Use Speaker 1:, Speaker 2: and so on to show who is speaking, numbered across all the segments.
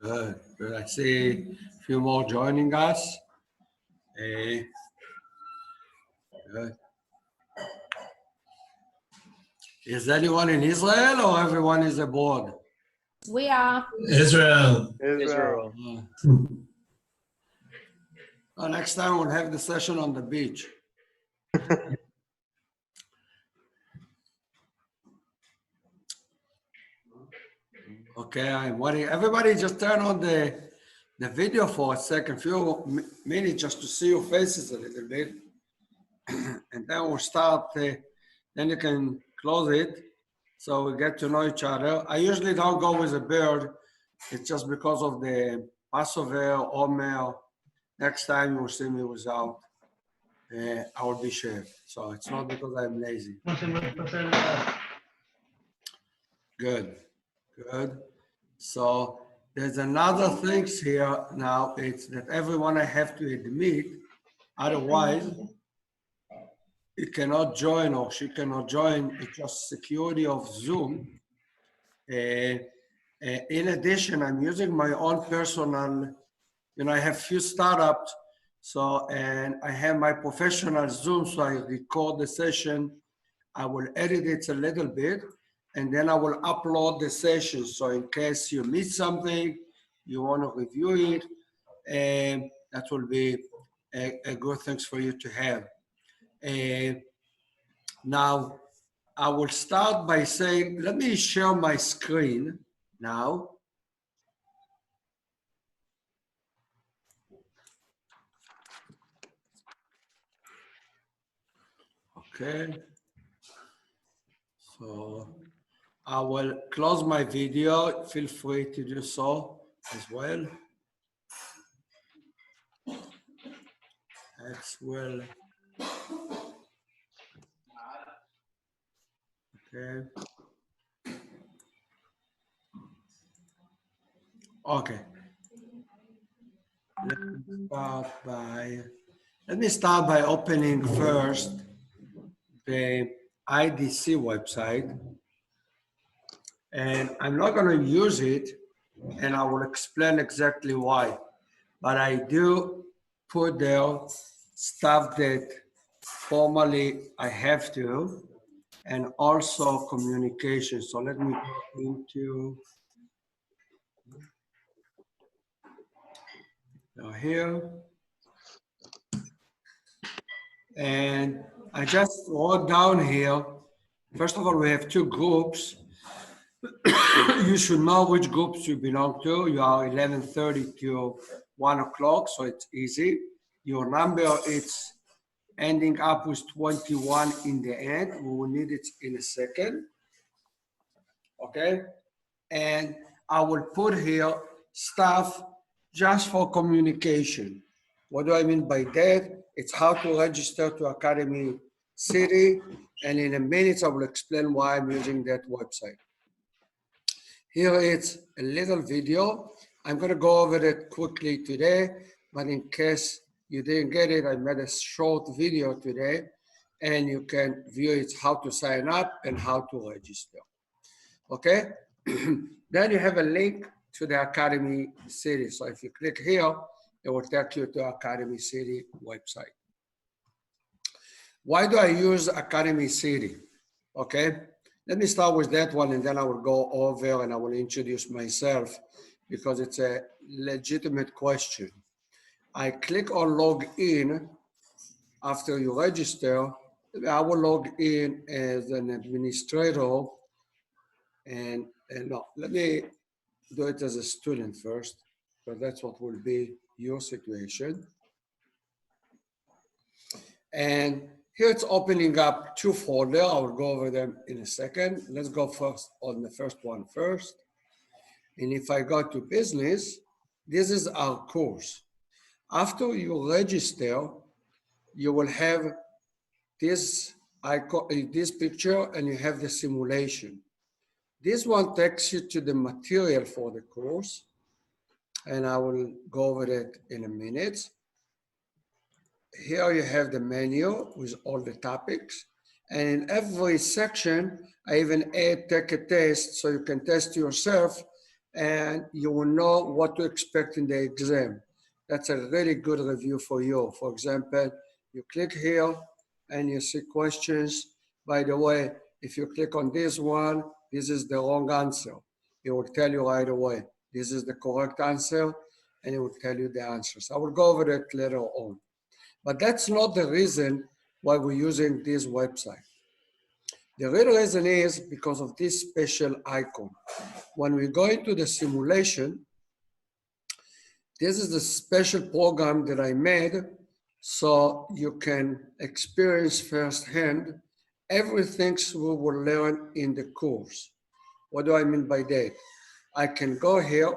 Speaker 1: Good. Good. I see a few more joining us. Good. Is anyone in Israel or everyone is abroad?
Speaker 2: We are.
Speaker 3: Israel.
Speaker 4: Israel.
Speaker 1: Next time we'll have the session on the beach. Okay, I'm waiting. Everybody just turn on the video for a second, few minutes just to see your faces a little bit. And then we'll start, then you can close it so we get to know each other. I usually don't go with a bird. It's just because of the Passover, Omer. Next time you will see me without, I will be shaved. So it's not because I'm lazy. Good, good. So there's another thing here now. It's that everyone I have to admit, otherwise he cannot join or she cannot join. It's just security of Zoom. In addition, I'm using my own personal, I have few startups. So, and I have my professional Zoom, so I record the session. I will edit it a little bit, and then I will upload the session. So in case you miss something, you want to review it, and that will be a good thing for you to have. Now, I will start by saying, let me share my screen now. Okay. So I will close my video. Feel free to do so as well. As well. Okay. Okay. Let me start by opening first the IDC website. And I'm not going to use it, and I will explain exactly why. But I do put there stuff that formally I have to, and also communication. So let me go into here. And I just wrote down here, first of all, we have two groups. You should know which groups you belong to. You are 11:30 to 1 o'clock, so it's easy. Your number is ending up with 21 in the end. We will need it in a second. Okay? And I will put here stuff just for communication. What do I mean by that? It's how to register to Academy City. And in a minute, I will explain why I'm using that website. Here it's a little video. I'm going to go over it quickly today, but in case you didn't get it, I made a short video today, and you can view it how to sign up and how to register. Okay? Then you have a link to the Academy City. So if you click here, it will take you to Academy City website. Why do I use Academy City? Okay? Let me start with that one, and then I will go over and I will introduce myself because it's a legitimate question. I click on log in after you register. I will log in as an administrator, and no, let me do it as a student first, because that's what will be your situation. And here it's opening up two folders. I will go over them in a second. Let's go first on the first one first. And if I go to business, this is our course. After you register, you will have this icon, this picture, and you have the simulation. This one takes you to the material for the course, and I will go over that in a minute. Here you have the menu with all the topics, and in every section, I even add take a test so you can test yourself and you will know what to expect in the exam. That's a really good review for you. For example, you click here and you see questions. By the way, if you click on this one, this is the wrong answer. It will tell you right away. This is the correct answer, and it will tell you the answers. I will go over that later on. But that's not the reason why we're using this website. The real reason is because of this special icon. When we go into the simulation, this is the special program that I made so you can experience firsthand everything we will learn in the course. What do I mean by that? I can go here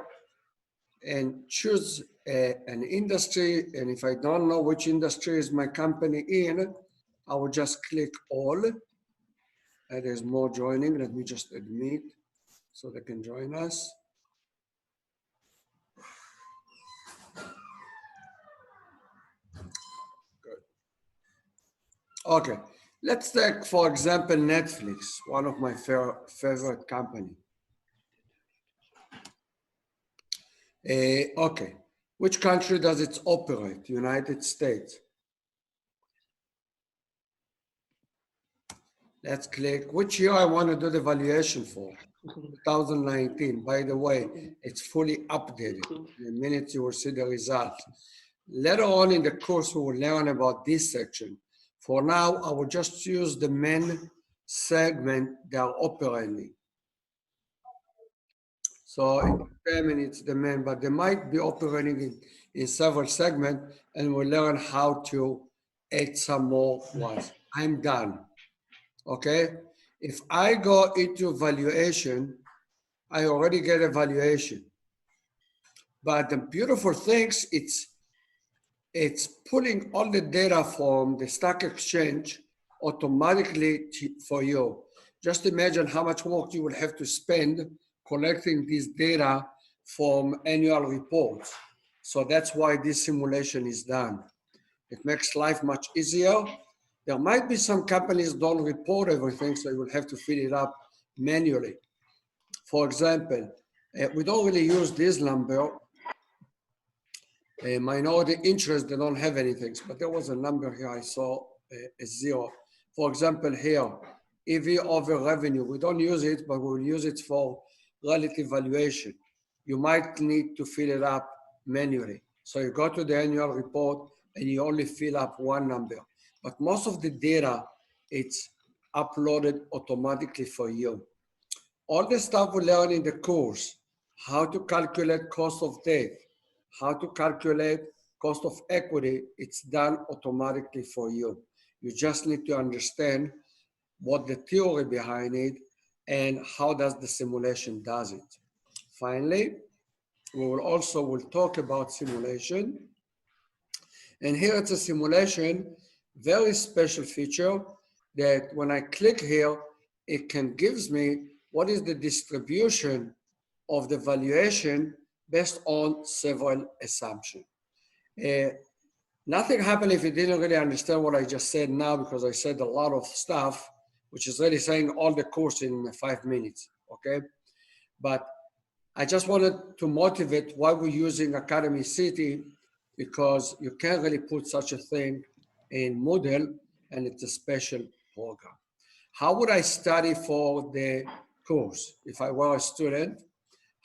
Speaker 1: and choose an industry, and if I don't know which industry is my company in, I will just click all. And there's more joining. Let me just admit so they can join us. Good. Okay, let's take, for example, Netflix, one of my favorite company. Okay, which country does it operate? United States. Let's click which year I want to do the valuation for. 2019. By the way, it's fully updated. In a minute, you will see the result. Later on in the course, we will learn about this section. For now, I will just use the main segment they are operating. So in 10 minutes, the main, but they might be operating in several segments, and we'll learn how to add some more ones. I'm done. Okay? If I go into valuation, I already get a valuation. But the beautiful things, it's pulling all the data from the stock exchange automatically for you. Just imagine how much work you will have to spend collecting this data from annual reports. So that's why this simulation is done. It makes life much easier. There might be some companies don't report everything, so you will have to fill it up manually. For example, we don't really use this number. Minority interest, they don't have anything, but there was a number here I saw, a zero. For example, here, EV over revenue, we don't use it, but we'll use it for relative valuation. You might need to fill it up manually. So you go to the annual report and you only fill up one number. But most of the data, it's uploaded automatically for you. All the stuff we learn in the course, how to calculate cost of debt, how to calculate cost of equity, it's done automatically for you. You just need to understand what the theory behind it and how does the simulation does it. Finally, we will talk about simulation. And here it's a simulation, very special feature that when I click here, it can gives me what is the distribution of the valuation based on several assumptions. Nothing happened if you didn't really understand what I just said now, because I said a lot of stuff, which is really saying all the course in 5 minutes, okay? But I just wanted to motivate why we're using Academy City, because you can't really put such a thing in Moodle, and it's a special program. How would I study for the course? If I were a student,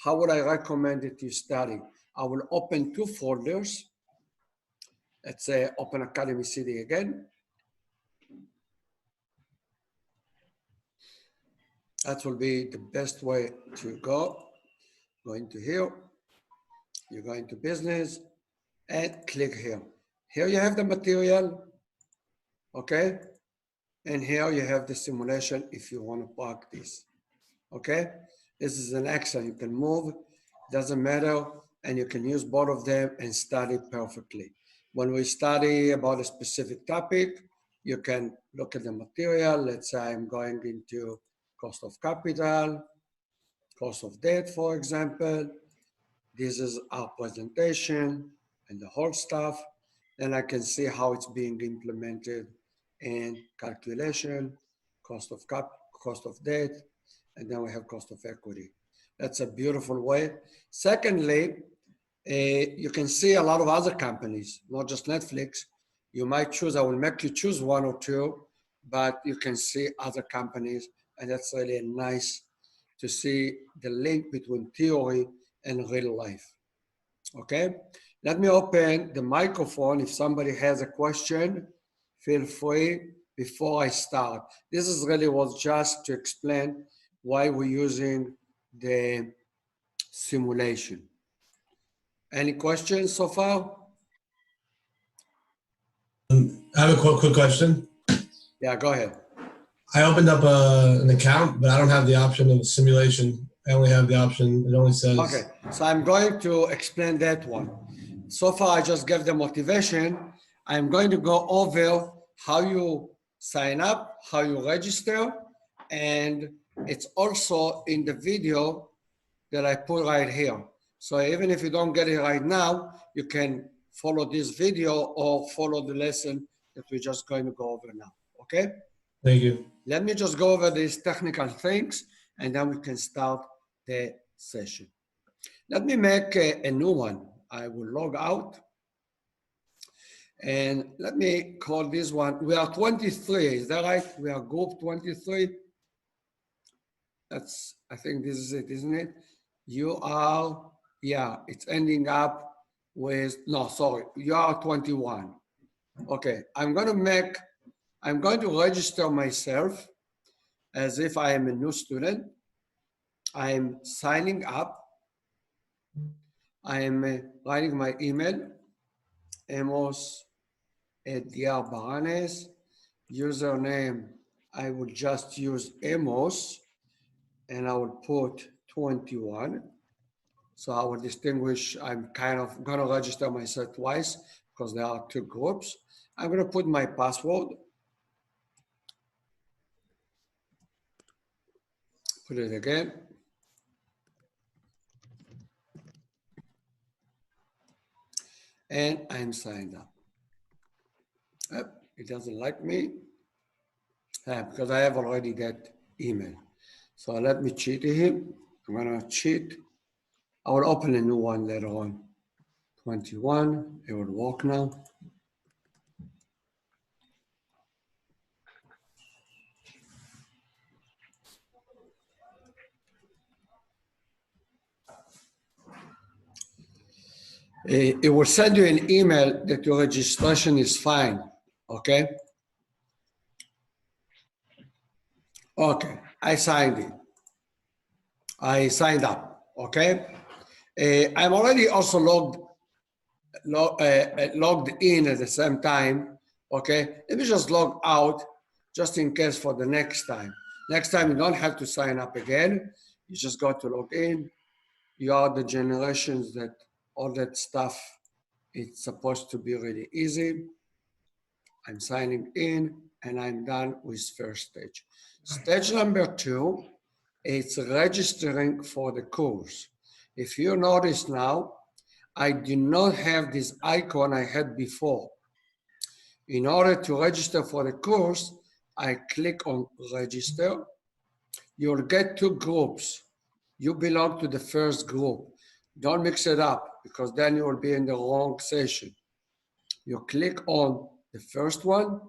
Speaker 1: how would I recommend that you study? I will open 2 folders. Let's say open Academy City again. That will be the best way to go. Go into here, you go into business and click here. Here you have the material, okay? And here you have the simulation if you want to practice, okay? This is an Excel, you can move, doesn't matter, and you can use both of them and study perfectly. When we study about a specific topic, you can look at the material. Let's say I'm going into cost of capital, cost of debt, for example. This is our presentation and the whole stuff. Then I can see how it's being implemented in calculation, cost of debt, and then we have cost of equity. That's a beautiful way. Secondly, you can see a lot of other companies, not just Netflix. You might choose, I will make you choose one or two, but you can see other companies, and that's really nice to see the link between theory and real life. Okay, let me open the microphone. If somebody has a question, feel free before I start. This is really was just to explain why we're using the simulation. Any questions so far?
Speaker 2: I have a quick question.
Speaker 1: Yeah, go ahead.
Speaker 2: I opened up an account, but I don't have the option of simulation. I only have the option, it only says.
Speaker 1: Okay, so I'm going to explain that one. So far, I just gave the motivation. I'm going to go over how you sign up, how you register, and it's also in the video that I put right here. So even if you don't get it right now, you can follow this video or follow the lesson that we're just going to go over now, okay?
Speaker 2: Thank you.
Speaker 1: Let me just go over these technical things and then we can start the session. Let me make a new one. I will log out and let me call this one. We are 23, is that right? We are group 23. That's, I think this is it, isn't it? You are, yeah, it's ending up with, no, sorry, you are 21. Okay, I'm going to register myself as if I am a new student. I'm signing up. I am writing my email, amos@diarbaranes. Username, I will just use Amos, and I will put 21. So I will distinguish, I'm kind of going to register myself twice because there are two groups. I'm going to put my password. Put it again. And I'm signed up. It doesn't like me because I have already that email. So let me cheat him. I'm going to cheat. I will open a new one later on. 21, it will work now. It will send you an email that your registration is fine, okay? Okay, I signed it. I signed up, okay? I'm already also logged in at the same time, okay? Let me just log out just in case for the next time. Next time you don't have to sign up again. You just got to log in. You are the generations that all that stuff, it's supposed to be really easy. I'm signing in and I'm done with first stage. Stage number 2, it's registering for the course. If you notice now, I do not have this icon I had before. In order to register for the course, I click on register. You'll get two groups. You belong to the first group. Don't mix it up because then you will be in the wrong session. You click on the first one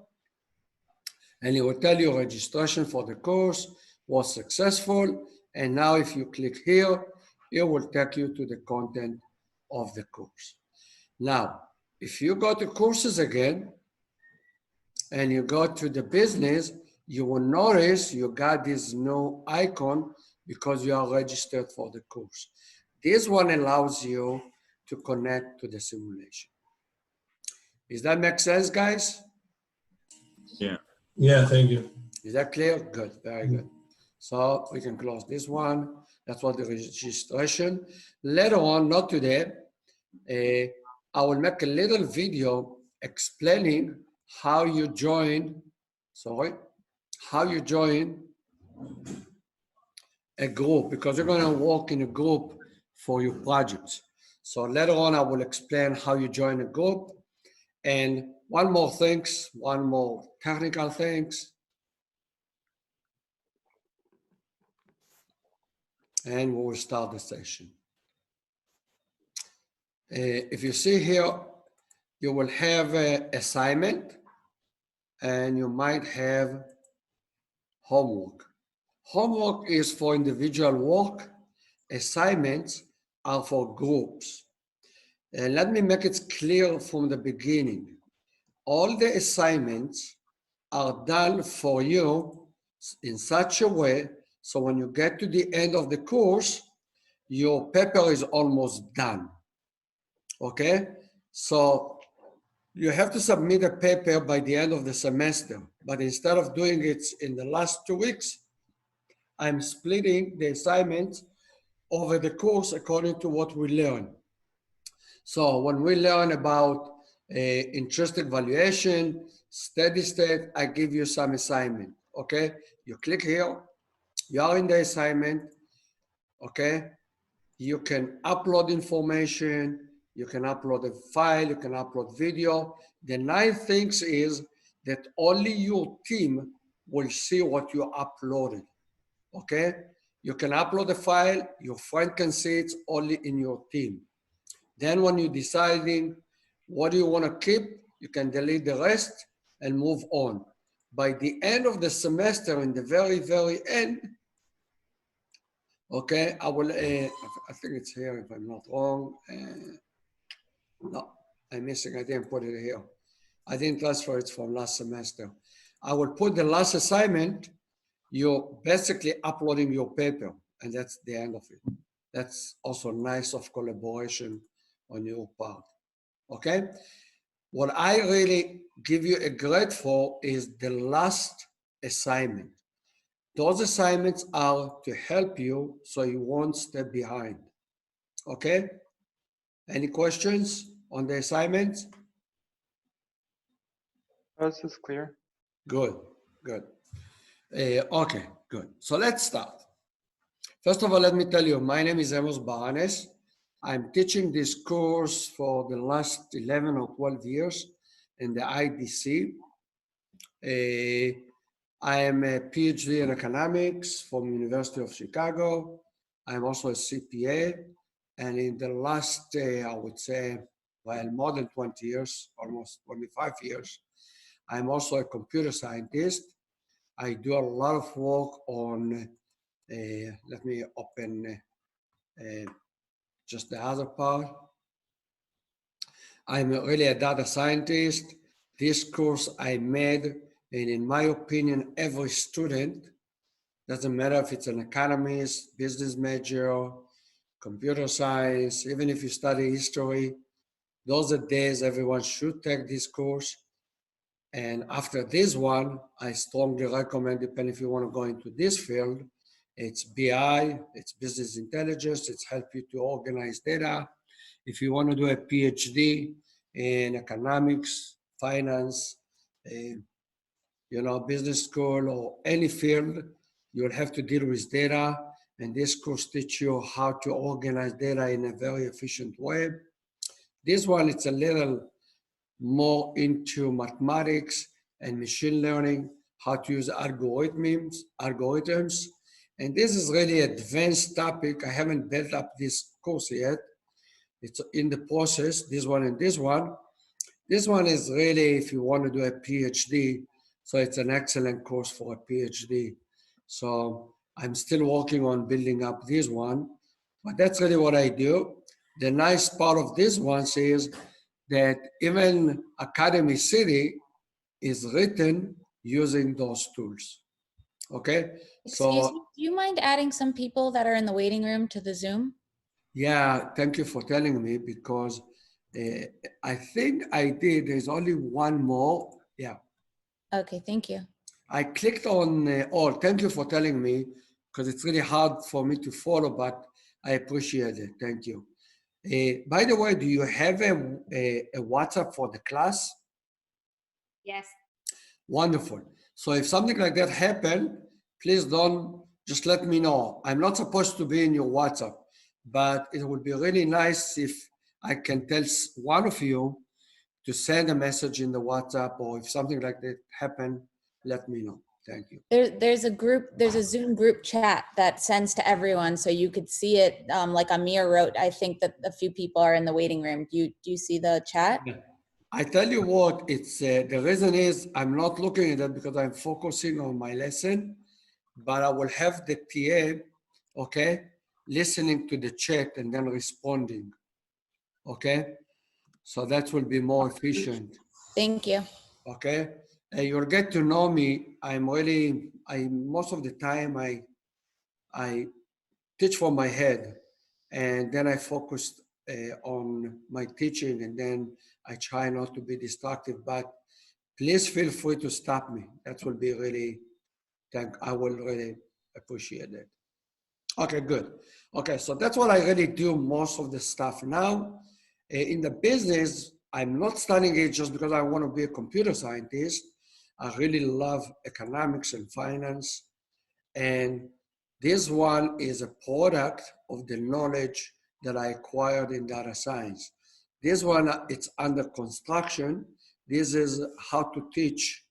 Speaker 1: and it will tell you registration for the course was successful. And now if you click here, it will take you to the content of the course. Now, if you go to courses again and you go to the business, you will notice you got this new icon because you are registered for the course. This one allows you to connect to the simulation. Does that make sense, guys?
Speaker 3: Yeah.
Speaker 2: Yeah, thank you.
Speaker 1: Is that clear? Good, very good. So we can close this one. That's what the registration. Later on, not today, I will make a little video explaining how you join, how you join a group, because you're going to work in a group for your projects. So later on, I will explain how you join a group. And one more technical things. and we will start the session. If you see here, you will have an assignment and you might have homework. Homework is for individual work. Assignments are for groups. And let me make it clear from the beginning. All the assignments are done for you in such a way so when you get to the end of the course, your paper is almost done. Okay? So you have to submit a paper by the end of the semester, but instead of doing it in the last 2 weeks, I'm splitting the assignments over the course according to what we learn. So when we learn about intrinsic valuation, steady state, I give you some assignment, okay? You click here, you are in the assignment, okay? You can upload information, you can upload a file, you can upload video. The nice thing is that only your team will see what you uploaded, okay? You can upload a file, your friend can see it only in your team. Then when you're deciding what do you want to keep, you can delete the rest and move on. By the end of the semester, in the very, very end, okay, I will, I think it's here if I'm not wrong. No, I'm missing, I didn't put it here. I didn't transfer it from last semester. I will put the last assignment, you're basically uploading your paper, and that's the end of it. That's also nice of collaboration on your part, okay? What I really give you a grade for is the last assignment. Those assignments are to help you so you won't step behind, okay? Any questions on the assignments?
Speaker 4: This is clear.
Speaker 1: Good, good. Okay, good. So let's start. First of all, let me tell you, my name is Amos Baranes. I'm teaching this course for the last 11 or 12 years in the IDC. I am a PhD in economics from University of Chicago. I'm also a CPA. And in the last, I would say, well, more than 20 years, almost 25 years, I'm also a computer scientist. I do a lot of work on, let me open just the other part. I'm really a data scientist. This course I made, and in my opinion, every student, doesn't matter if it's an economist, business major, computer science, even if you study history, those are days everyone should take this course. And after this one, I strongly recommend, depending if you want to go into this field, it's BI, it's business intelligence, it's help you to organize data. If you want to do a PhD in economics, finance, business school or any field, you'll have to deal with data. And this course teach you how to organize data in a very efficient way. This one, it's a little more into mathematics and machine learning, how to use algorithms. And this is really advanced topic. I haven't built up this course yet. It's in the process, this one and this one. This one is really if you want to do a PhD, so it's an excellent course for a PhD. So I'm still working on building up this one, but that's really what I do. The nice part of this one is that even Academy City is written using those tools. Okay.
Speaker 5: Excuse me, do you mind adding some people that are in the waiting room to the Zoom?
Speaker 1: Yeah, thank you for telling me because I think I did. There's only one more. Yeah.
Speaker 5: Okay, thank you.
Speaker 1: I clicked on all. Thank you for telling me because it's really hard for me to follow, but I appreciate it. Thank you. By the way, do you have a WhatsApp for the class?
Speaker 6: Yes.
Speaker 1: Wonderful. So if something like that happened, please don't just let me know. I'm not supposed to be in your WhatsApp, but it would be really nice if I can tell one of you to send a message in the WhatsApp, or if something like that happened, let me know. Thank you.
Speaker 5: There's a Zoom group chat that sends to everyone, so you could see it. Like Amir wrote, I think that a few people are in the waiting room. Do you see the chat?
Speaker 1: Yeah. I tell you what, it's the reason is I'm not looking at it because I'm focusing on my lesson, but I will have the TA, okay, listening to the chat and then responding, okay? So that will be more efficient,
Speaker 5: Thank you.
Speaker 1: okay? You'll get to know me. Most of the time I teach from my head, and then I focused on my teaching, and then I try not to be destructive, but please feel free to stop me. That will be really, I will really appreciate it. Okay, good. Okay, so that's what I really do most of the stuff now. In the business, I'm not studying it just because I want to be a computer scientist. I really love economics and finance. And this one is a product of the knowledge that I acquired in data science. This one, it's under construction. This is how to teach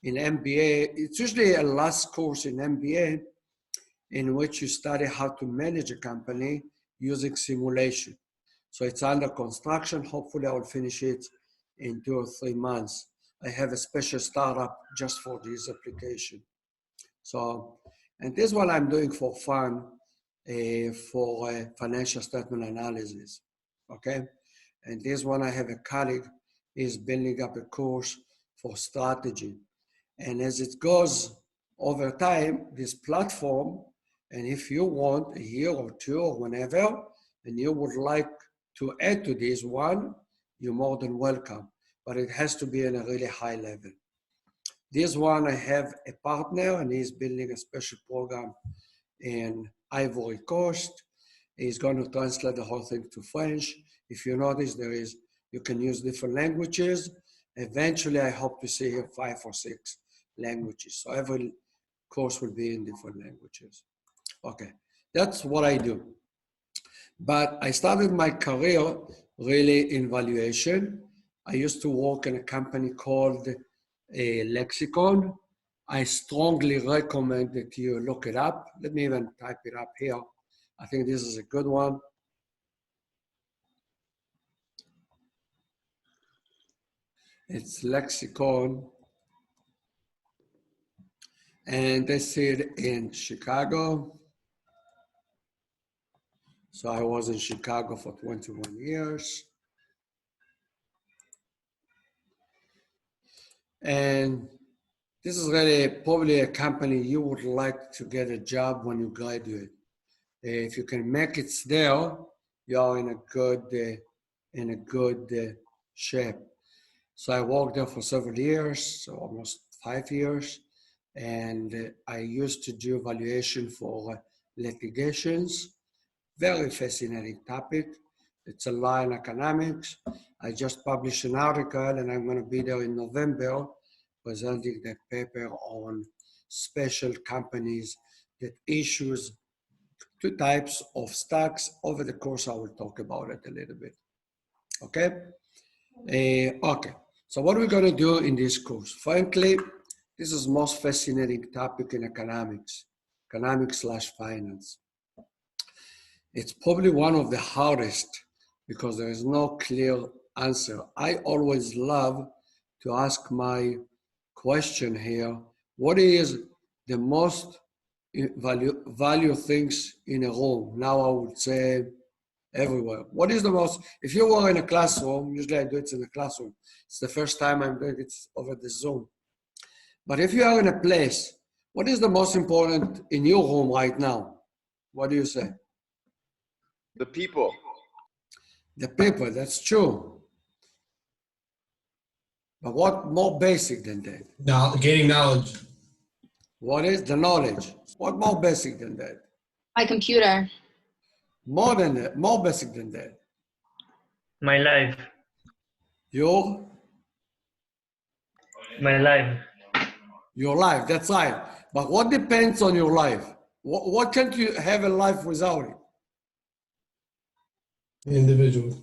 Speaker 1: in MBA. It's usually a last course in MBA in which you study how to manage a company using simulation. So it's under construction. Hopefully I will finish it in 2 or 3 months. I have a special startup just for this application. So, and this one I'm doing for fun, for financial statement analysis, okay? And this one I have a colleague is building up a course for strategy. And as it goes over time, this platform, and if you want a year or two or whenever, and you would like to add to this one, you're more than welcome. But it has to be in a really high level. This one, I have a partner and he's building a special program in Ivory Coast. He's going to translate the whole thing to French. If you notice, you can use different languages. Eventually, I hope to see here 5 or 6 languages. So every course will be in different languages. Okay, that's what I do. But I started my career really in valuation. I used to work in a company called Lexicon. I strongly recommend that you look it up. Let me even type it up here. I think this is a good one. It's Lexicon. And they sit in Chicago. So I was in Chicago for 21 years. And this is really probably a company you would like to get a job when you graduate. If you can make it there, you are in a good shape. So I worked there for several years, so almost 5 years. And I used to do valuation for litigations. Very fascinating topic. It's a law in economics. I just published an article and I'm going to be there in November presenting that paper on special companies that issues 2 types of stocks. Over the course, I will talk about it a little bit. Okay? Okay. So what are we going to do in this course? Frankly, this is the most fascinating topic in economics / finance. It's probably one of the hardest because there is no clear answer. I always love to ask my question here, what is the most value things in a room? Now I would say everywhere. What is the most, if you were in a classroom, usually I do it in a classroom. It's the first time I'm doing it over the Zoom. But if you are in a place, what is the most important in your room right now? What do you say?
Speaker 4: The people.
Speaker 1: The people, that's true. But what more basic than that?
Speaker 2: Now, gaining knowledge.
Speaker 1: What is the knowledge? What more basic than that?
Speaker 7: My computer.
Speaker 1: More than that, more basic than that.
Speaker 8: My life. My life.
Speaker 1: Your life, that's right. But what depends on your life? What can't you have a life without it?
Speaker 2: Individual.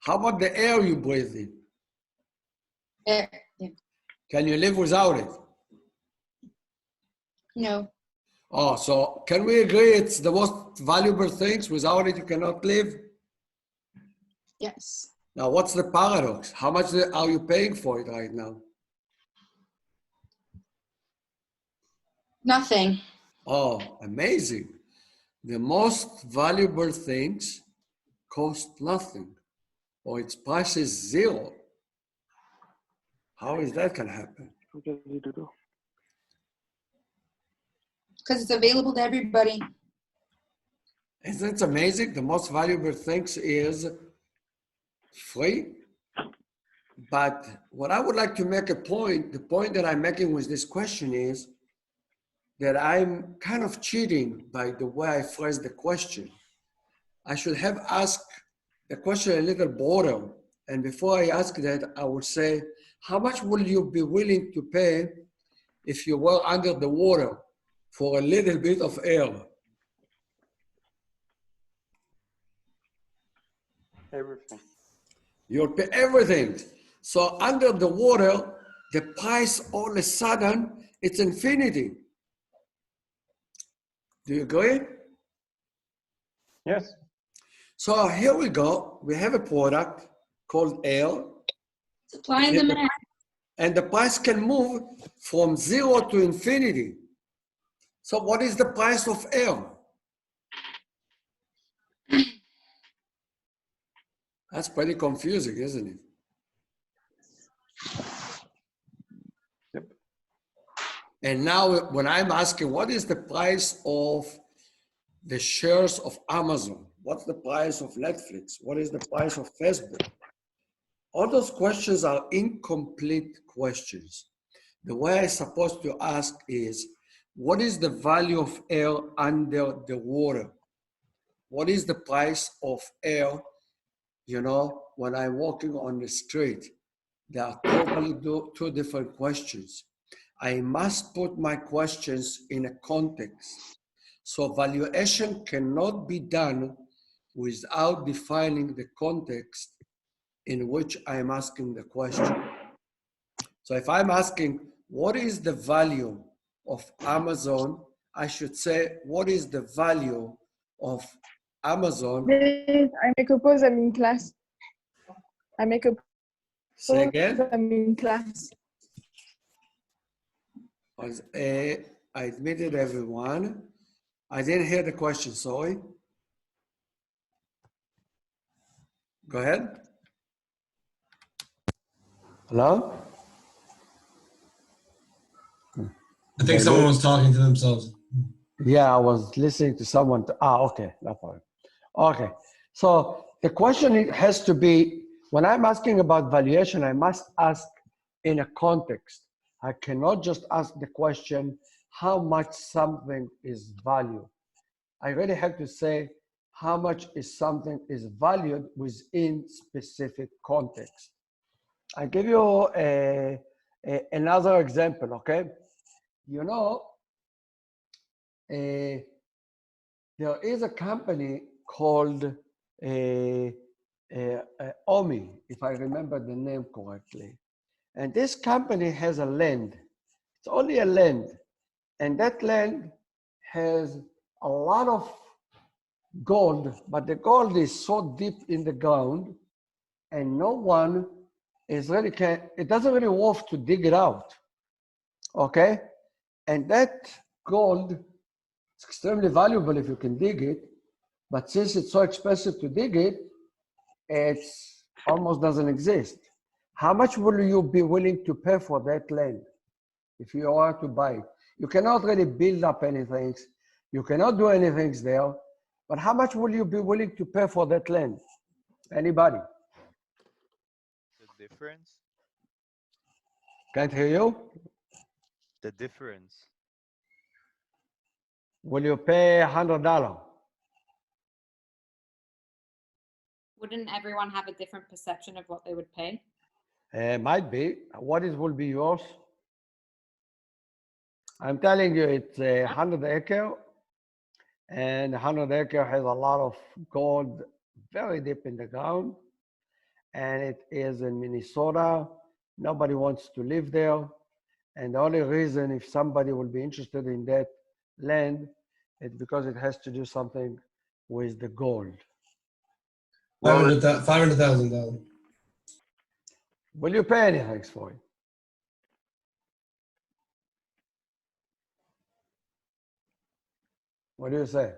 Speaker 1: How about the air you breathe in?
Speaker 7: Air. Yeah.
Speaker 1: Can you live without it?
Speaker 7: No.
Speaker 1: Oh, so can we agree it's the most valuable things? Without it, you cannot live?
Speaker 7: Yes.
Speaker 1: Now, what's the paradox? How much are you paying for it right now?
Speaker 7: Nothing.
Speaker 1: Oh, amazing. The most valuable things cost nothing, or its price is zero. How is that can happen?
Speaker 7: Because it's available to everybody.
Speaker 1: Isn't it amazing? The most valuable things is free. But what I would like to make a point, the point that I'm making with this question is that I'm kind of cheating by the way I phrase the question. I should have asked the question a little broader. And before I ask that, I would say, how much will you be willing to pay if you were under the water for a little bit of air?
Speaker 9: Everything.
Speaker 1: You'll pay everything. So under the water, the price all of a sudden, it's infinity. Do you agree?
Speaker 9: Yes.
Speaker 1: So here we go. We have a product called air.
Speaker 7: Supply and demand.
Speaker 1: And the price can move from zero to infinity. So what is the price of air? That's pretty confusing, isn't it?
Speaker 9: Yep.
Speaker 1: And now when I'm asking, what is the price of the shares of Amazon? What's the price of Netflix? What is the price of Facebook? All those questions are incomplete questions. The way I'm supposed to ask is, what is the value of air under the water? What is the price of air, you know, when I'm walking on the street? They are totally two different questions. I must put my questions in a context. So valuation cannot be done without defining the context in which I'm asking the question. So if I'm asking, what is the value of Amazon? I should say, what is the value of Amazon?
Speaker 10: I make a pause, I'm in class. I make a
Speaker 1: Say
Speaker 10: pause,
Speaker 1: again?
Speaker 10: I'm in class.
Speaker 1: I admitted everyone. I didn't hear the question, sorry. Go ahead. Hello?
Speaker 2: I think someone was talking to themselves.
Speaker 1: Yeah, I was listening to someone. Okay, no problem. Okay, so the question has to be, when I'm asking about valuation, I must ask in a context. I cannot just ask the question, how much something is valued. I really have to say, how much is something is valued within specific context. I give you another example, okay? You know, there is a company called OMI, if I remember the name correctly. And this company has a land. It's only a land. And that land has a lot of gold, but the gold is so deep in the ground and no one is really it doesn't really worth to dig it out. Okay? And that gold is extremely valuable if you can dig it, but since it's so expensive to dig it, it's almost doesn't exist. How much will you be willing to pay for that land if you are to buy it? You cannot really build up anything. You cannot do anything there, but how much will you be willing to pay for that land? Anybody?
Speaker 11: The difference?
Speaker 1: Can't hear you?
Speaker 11: The difference.
Speaker 1: Will you pay $100?
Speaker 6: Wouldn't everyone have a different perception of what they would pay?
Speaker 1: Might be. Will be yours? I'm telling you, it's 100 acre, and 100 acre has a lot of gold very deep in the ground, and it is in Minnesota. Nobody wants to live there, And the only reason if somebody will be interested in that land, it's because it has to do something with the gold.
Speaker 4: Well,
Speaker 2: 500,000.
Speaker 1: Will you pay anything for it? What do you say?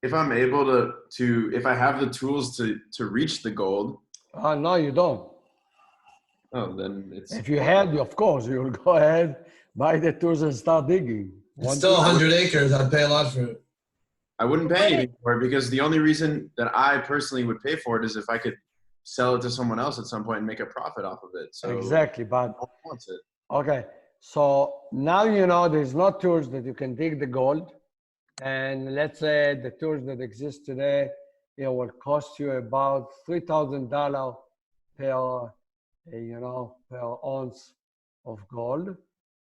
Speaker 4: if I'm able to if I have the tools to reach the gold,
Speaker 1: No, you don't.
Speaker 4: oh, then it's
Speaker 1: If you had, of course, you will go ahead, buy the tools and start digging.
Speaker 2: It's still 100 acres. I'd pay a lot for it.
Speaker 4: I wouldn't pay anything for it because the only reason that I personally would pay for it is if I could sell it to someone else at some point and make a profit off of it. So
Speaker 1: Exactly, but
Speaker 4: no one wants it.
Speaker 1: okay. So now you know there's no tools that you can dig the gold. And let's say the tools that exist today, it will cost you about $3,000 per, per ounce of gold.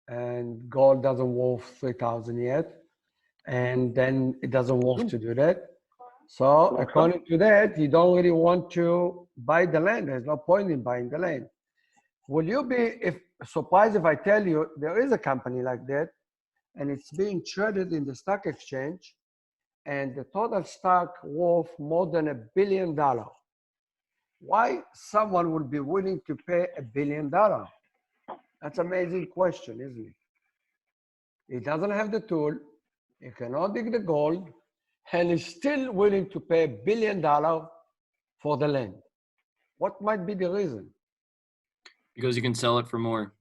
Speaker 1: And gold doesn't worth 3,000 yet. And then it doesn't worth to do that. So according to that, you don't really want to buy the land. There's no point in buying the land. Will you be surprised if I tell you there is a company like that and it's being traded in the stock exchange and the total stock worth more than $1 billion? Why someone would be willing to pay $1 billion? That's an amazing question, isn't it? He doesn't have the tool, he cannot dig the gold, and is still willing to pay $1 billion for the land. What might be the reason?
Speaker 12: Because you can sell it for more.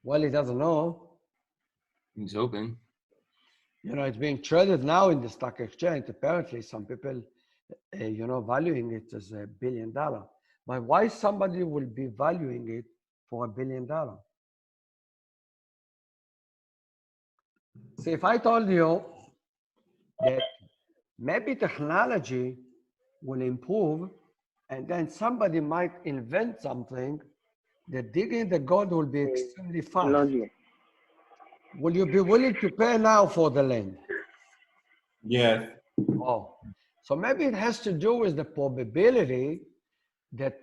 Speaker 1: Well, he doesn't know.
Speaker 12: He's hoping.
Speaker 1: You know, it's being traded now in the stock exchange. Apparently, some people, valuing it as $1 billion. But why somebody will be valuing it for $1 billion? See, if I told you that maybe technology will improve and then somebody might invent something that digging the gold will be extremely fast. Will you be willing to pay now for the land?
Speaker 4: Yeah.
Speaker 1: Oh, so maybe it has to do with the probability that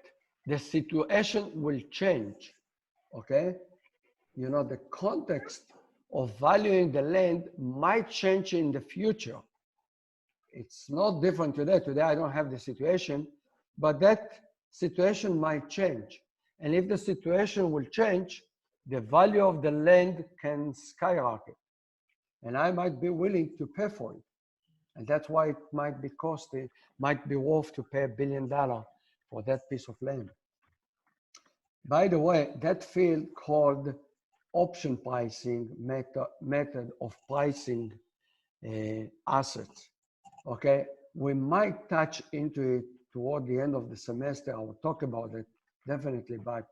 Speaker 1: the situation will change, okay? You know, the context of valuing the land might change in the future. It's not different today. Today, I don't have the situation, but that situation might change. And if the situation will change, the value of the land can skyrocket. And I might be willing to pay for it. And that's why it might be costly, might be worth to pay $1 billion for that piece of land. By the way, that field called option pricing method of pricing assets. Okay, we might touch into it toward the end of the semester. I will talk about it definitely, but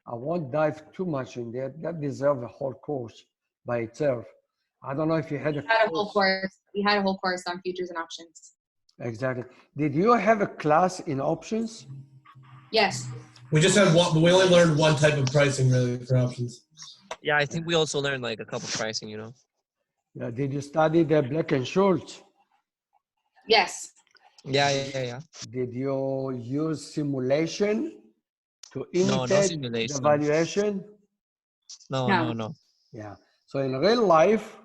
Speaker 1: I won't dive too much in there. That deserves a whole course by itself. I don't know if you had a
Speaker 7: whole course. We had a whole course on futures and options.
Speaker 1: Exactly. Did you have a class in options?
Speaker 7: Yes.
Speaker 2: We just had one, but we only learned one type of pricing really for options.
Speaker 13: Yeah, I think we also learned like a couple pricing, you know.
Speaker 1: Yeah. Did you study the Black and Scholes?
Speaker 7: Yes.
Speaker 13: Yeah.
Speaker 1: Did you use simulation to
Speaker 13: No
Speaker 1: imitate
Speaker 13: simulation.
Speaker 1: the valuation?
Speaker 13: No.
Speaker 1: Yeah. So in real life,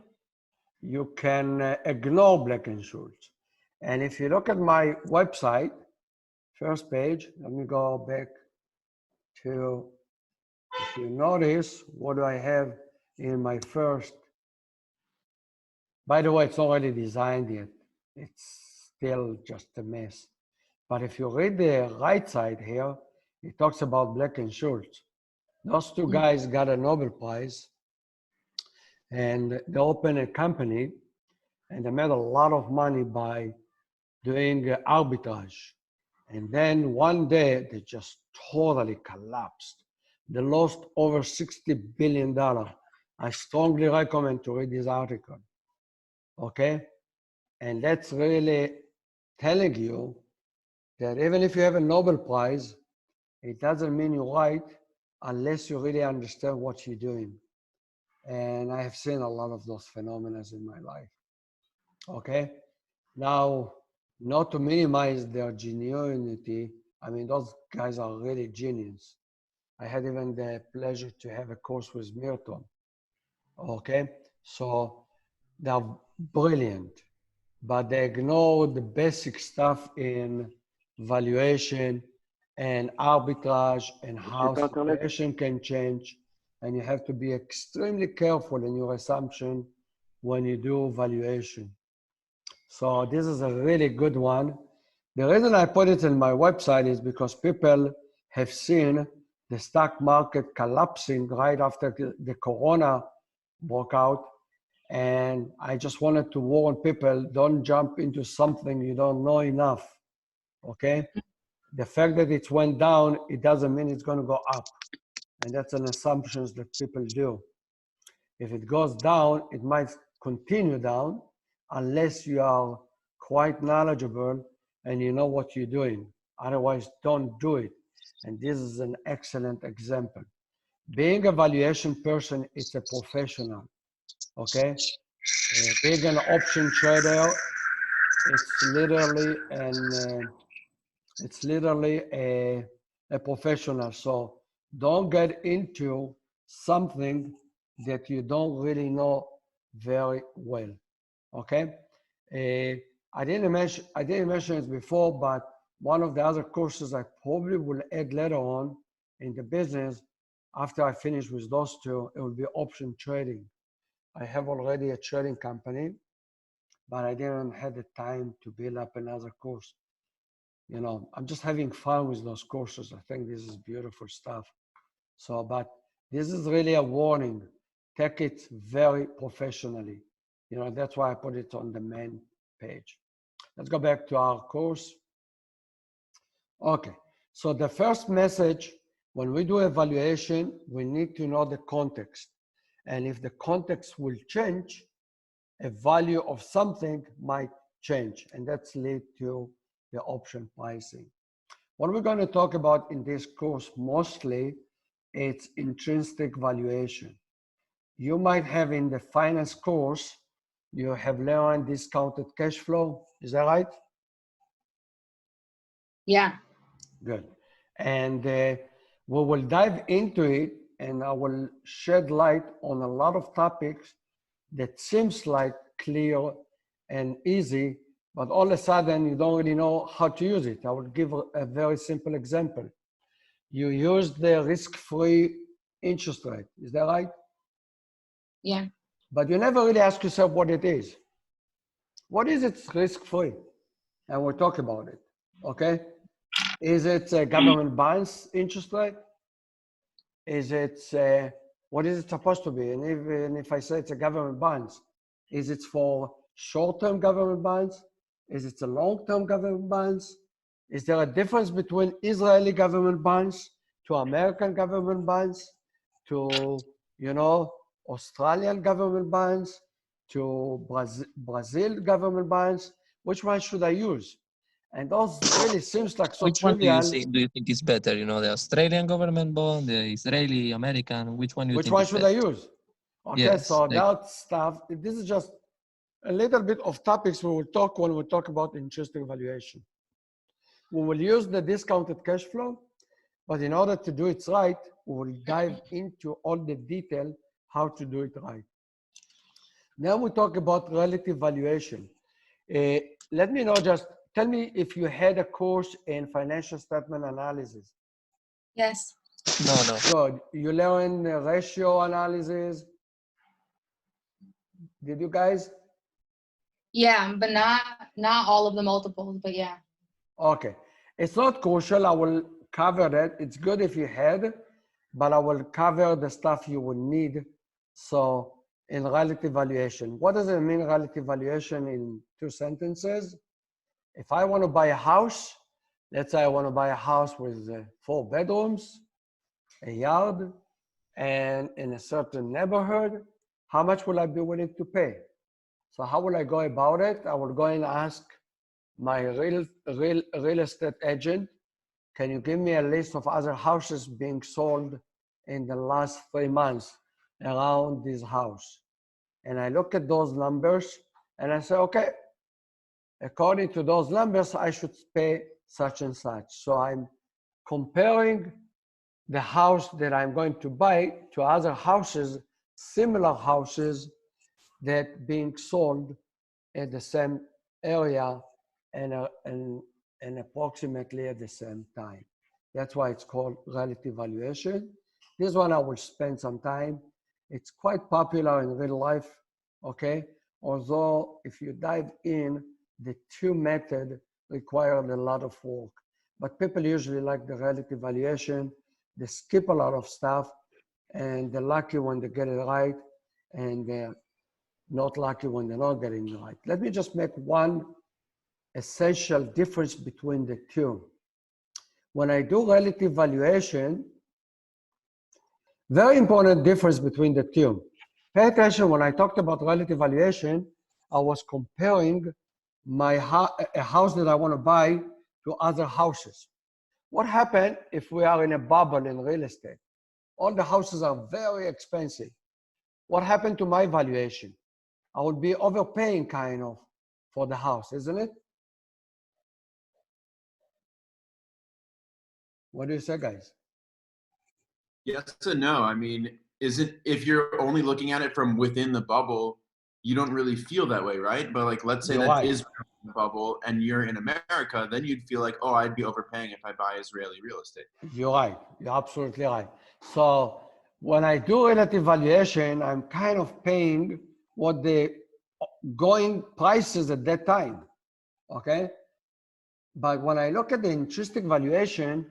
Speaker 1: you can ignore Black and Scholes. And if you look at my website, first page, let me go back to, if you notice, what do I have in my first? By the way, it's not already designed yet. It's still just a mess. But if you read the right side here, it talks about Black and Scholes. Those two guys got a Nobel Prize and they opened a company and they made a lot of money by doing arbitrage. And then one day they just totally collapsed. They lost over $60 billion. I strongly recommend to read this article. Okay? And that's really telling you that even if you have a Nobel Prize, it doesn't mean you're right unless you really understand what you're doing. And I have seen a lot of those phenomena in my life. Okay? Now, not to minimize their genuinity, I mean, those guys are really genius. I had even the pleasure to have a course with Milton. Okay, so they're brilliant, but they ignore the basic stuff in valuation and arbitrage and how situation can change. And you have to be extremely careful in your assumption when you do valuation. So this is a really good one. The reason I put it in my website is because people have seen the stock market collapsing right after the corona broke out. And I just wanted to warn people, don't jump into something you don't know enough, okay? The fact that it went down, it doesn't mean it's gonna go up. And that's an assumption that people do. If it goes down, it might continue down unless you are quite knowledgeable and you know what you're doing. Otherwise, don't do it. And this is an excellent example. Being a valuation person, it's a professional, okay? Being an option trader, it's literally a professional. So don't get into something that you don't really know very well. Okay. I didn't mention it before, but one of the other courses I probably will add later on in the business after I finish with those two, it will be option trading. I have already a trading company, but I didn't have the time to build up another course. You know, I'm just having fun with those courses. I think this is beautiful stuff. So, but this is really a warning. Take it very professionally. You know, that's why I put it on the main page. Let's go back to our course. Okay, so the first message, when we do evaluation, we need to know the context. And if the context will change, a value of something might change, and that's lead to the option pricing. What we're going to talk about in this course mostly, it's intrinsic valuation. You might have in the finance course, you have learned discounted cash flow. Is that right?
Speaker 7: Yeah.
Speaker 1: Good. And we will dive into it, and I will shed light on a lot of topics that seems like clear and easy, but all of a sudden you don't really know how to use it. I will give a very simple example. You use the risk-free interest rate. Is that right?
Speaker 7: Yeah.
Speaker 1: But you never really ask yourself what it is. What is it risk-free? And we'll talk about it, okay? Is it a government bonds interest rate? Is it, what is it supposed to be? And even if I say it's a government bonds, is it for short-term government bonds? Is it a long-term government bonds? Is there a difference between Israeli government bonds to American government bonds to, you know, Australian government bonds to Brazil government bonds? Which one should I use? And those really seems like so
Speaker 13: Which one do you
Speaker 1: trivial.
Speaker 13: think is better? You know, the Australian government bond, the Israeli, American. Which one do you
Speaker 1: Which
Speaker 13: think
Speaker 1: one
Speaker 13: is
Speaker 1: should
Speaker 13: better?
Speaker 1: I use? Okay,
Speaker 13: Yes,
Speaker 1: so
Speaker 13: like-
Speaker 1: that stuff, this is just a little bit of topics we will talk when we talk about intrinsic valuation. We will use the discounted cash flow, but in order to do it right, we will dive into all the detail how to do it right. Then we talk about relative valuation. Let me know, just tell me if you had a course in financial statement analysis.
Speaker 7: Yes.
Speaker 13: No.
Speaker 1: Good. You learn ratio analysis. Did you guys?
Speaker 7: Yeah, but not all of the multiples, but yeah.
Speaker 1: Okay. It's not crucial. I will cover that. It's good if you had, but I will cover the stuff you will need. So in relative valuation, what does it mean, relative valuation, in 2 sentences? If I want to buy a house, let's say I want to buy a house with 4 bedrooms, a yard, and in a certain neighborhood, how much will I be willing to pay? So how will I go about it? I will go and ask my real estate agent, can you give me a list of other houses being sold in the last 3 months around this house? And I look at those numbers and I say, okay, according to those numbers, I should pay such and such. So I'm comparing the house that I'm going to buy to other houses similar houses that being sold at the same area and approximately at the same time. That's why it's called relative valuation. This one I will spend some time. It's quite popular in real life, okay? Although if you dive in, the two method required a lot of work. But people usually like the relative valuation. They skip a lot of stuff and they're lucky when they get it right and they're not lucky when they're not getting it right. Let me just make one essential difference between the two. When I do relative valuation, very important difference between the two. Pay attention, when I talked about relative valuation, I was comparing a house that I want to buy to other houses. What happened if we are in a bubble in real estate? All the houses are very expensive. What happened to my valuation? I would be overpaying kind of for the house, isn't it? What do you say, guys?
Speaker 4: Yes and no. I mean, if you're only looking at it from within the bubble, you don't really feel that way, right? But like, let's say
Speaker 1: You're
Speaker 4: that
Speaker 1: right.
Speaker 4: is the bubble and you're in America, then you'd feel like, oh, I'd be overpaying if I buy Israeli real estate.
Speaker 1: You're right. You're absolutely right. So when I do relative valuation, I'm kind of paying what the going prices at that time, okay? But when I look at the intrinsic valuation,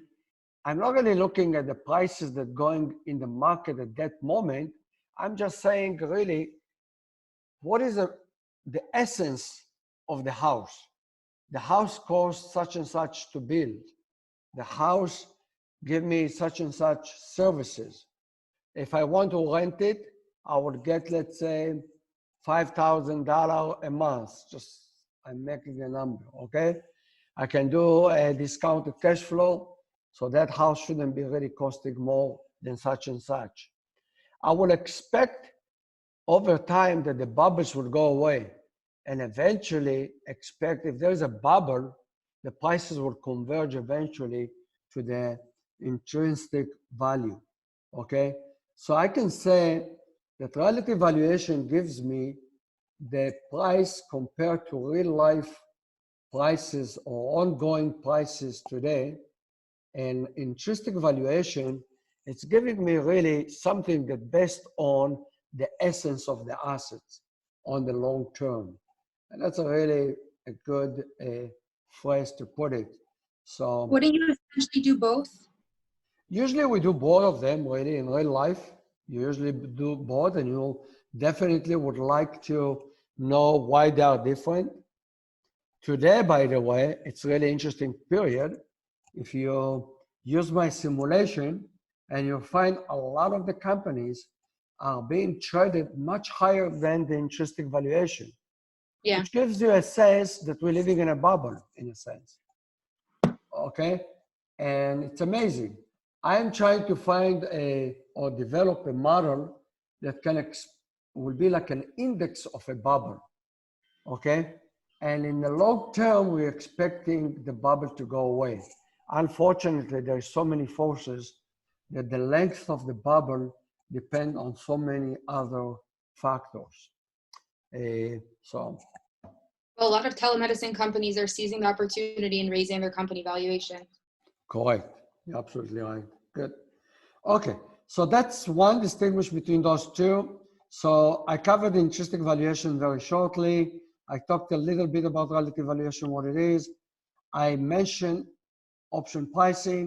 Speaker 1: I'm not really looking at the prices that going in the market at that moment. I'm just saying really, what is the essence of the house? The house costs such and such to build. The house give me such and such services. If I want to rent it, I would get, let's say, $5,000 a month. Just, I'm making a number, okay? I can do a discounted cash flow, so that house shouldn't be really costing more than such and such. I will expect over time that the bubbles will go away and eventually expect if there's a bubble, the prices will converge eventually to the intrinsic value, okay? So I can say that relative valuation gives me the price compared to real life prices or ongoing prices today. And intrinsic valuation, it's giving me really something that based on the essence of the assets on the long term. And that's a really a good phrase to put it. So
Speaker 7: Wouldn't you essentially do both?
Speaker 1: usually we do both of them really in real life. You usually do both and you definitely would like to know why they are different. Today, by the way, it's really interesting period. If you use my simulation and you find a lot of the companies are being traded much higher than the intrinsic valuation,
Speaker 7: Yeah.
Speaker 1: which gives you a sense that we're living in a bubble, in a sense. Okay? And it's amazing. I'm trying to find or develop a model that will be like an index of a bubble. Okay? And in the long term, we're expecting the bubble to go away. Unfortunately, there are so many forces that the length of the bubble depend on so many other factors. So
Speaker 7: Well, a lot of telemedicine companies are seizing the opportunity and raising their company valuation.
Speaker 1: correct. You're absolutely right. Good. Okay. So that's one distinguish between those two. So I covered the intrinsic valuation very shortly. I talked a little bit about relative valuation, what it is. I mentioned option pricing.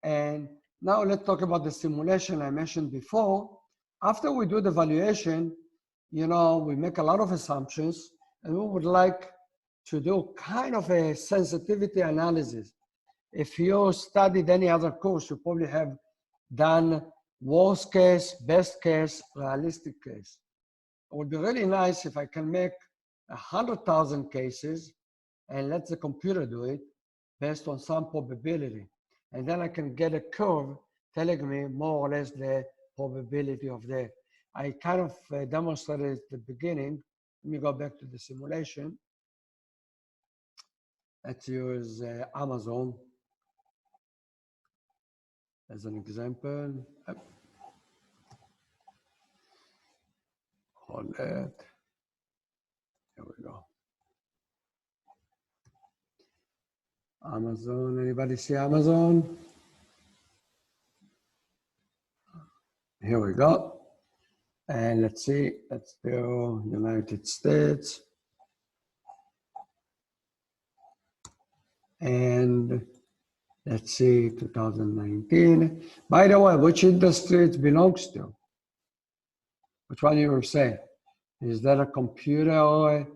Speaker 1: And now let's talk about the simulation I mentioned before. After we do the valuation, you know, we make a lot of assumptions and we would like to do kind of a sensitivity analysis. If you studied any other course, you probably have done worst case, best case, realistic case. It would be really nice if I can make 100,000 cases and let the computer do it based on some probability. And then I can get a curve telling me more or less the probability of that. I kind of demonstrated at the beginning. Let me go back to the simulation. Let's use Amazon as an example. Hold it. Here we go. Amazon, anybody see Amazon? Here we go. And let's see, let's do United States. And let's see, 2019. By the way, which industry it belongs to? Which one you will say? Is that a computer or,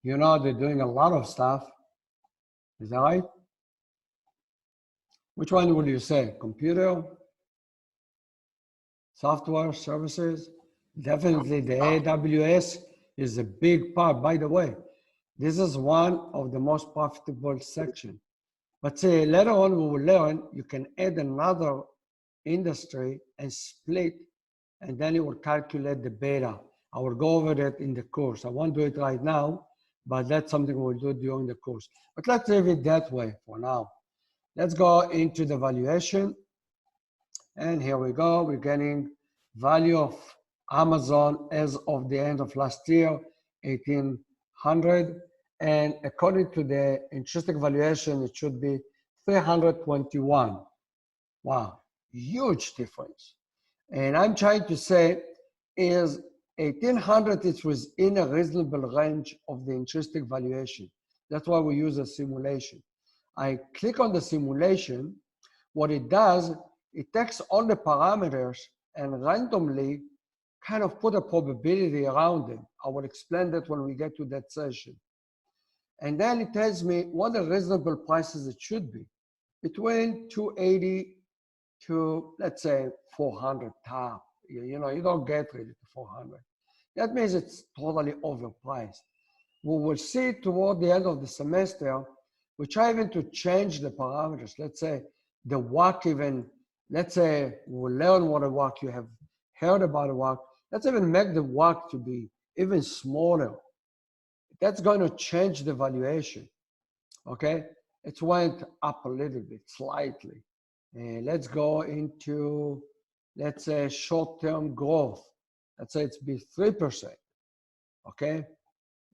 Speaker 1: you know, they're doing a lot of stuff. Is that right? Which one would you say? Computer? Software services? Definitely the AWS is a big part. By the way, this is one of the most profitable section. But say later on we will learn you can add another industry and split, and then it will calculate the beta. I will go over that in the course. I won't do it right now, but that's something we'll do during the course. But let's leave it that way for now. Let's go into the valuation. And here we go. We're getting value of Amazon as of the end of last year, 1,800. And according to the intrinsic valuation, it should be 321. Wow, huge difference. And I'm trying to say is 1,800 is within a reasonable range of the intrinsic valuation. That's why we use a simulation. I click on the simulation. What it does, it takes all the parameters and randomly kind of put a probability around them. I will explain that when we get to that session. And then it tells me what the reasonable prices it should be, between 280 to, let's say, 400 top. You know, you don't get really to 400. That means it's totally overpriced. We will see toward the end of the semester, we try even to change the parameters. Let's say the WACC even, let's say we'll learn what a WACC, you have heard about a WACC. Let's even make the WACC to be even smaller. That's going to change the valuation, okay? It went up a little bit, slightly. Let's go into, let's say, short-term growth. Let's say it's be 3%, okay?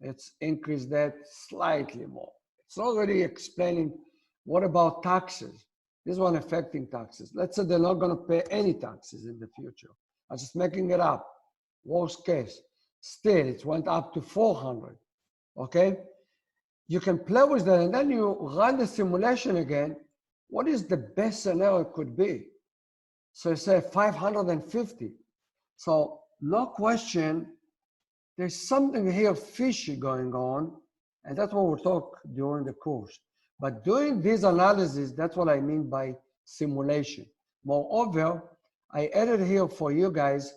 Speaker 1: Let's increase that slightly more. It's already explaining what about taxes. This one affecting taxes. Let's say they're not going to pay any taxes in the future. I'm just making it up. Worst case. Still, it went up to 400, okay? You can play with that and then you run the simulation again. What is the best scenario it could be? So you say 550. So no question, there's something here fishy going on, and that's what we'll talk during the course. But doing this analysis, that's what I mean by simulation. Moreover, I added here for you guys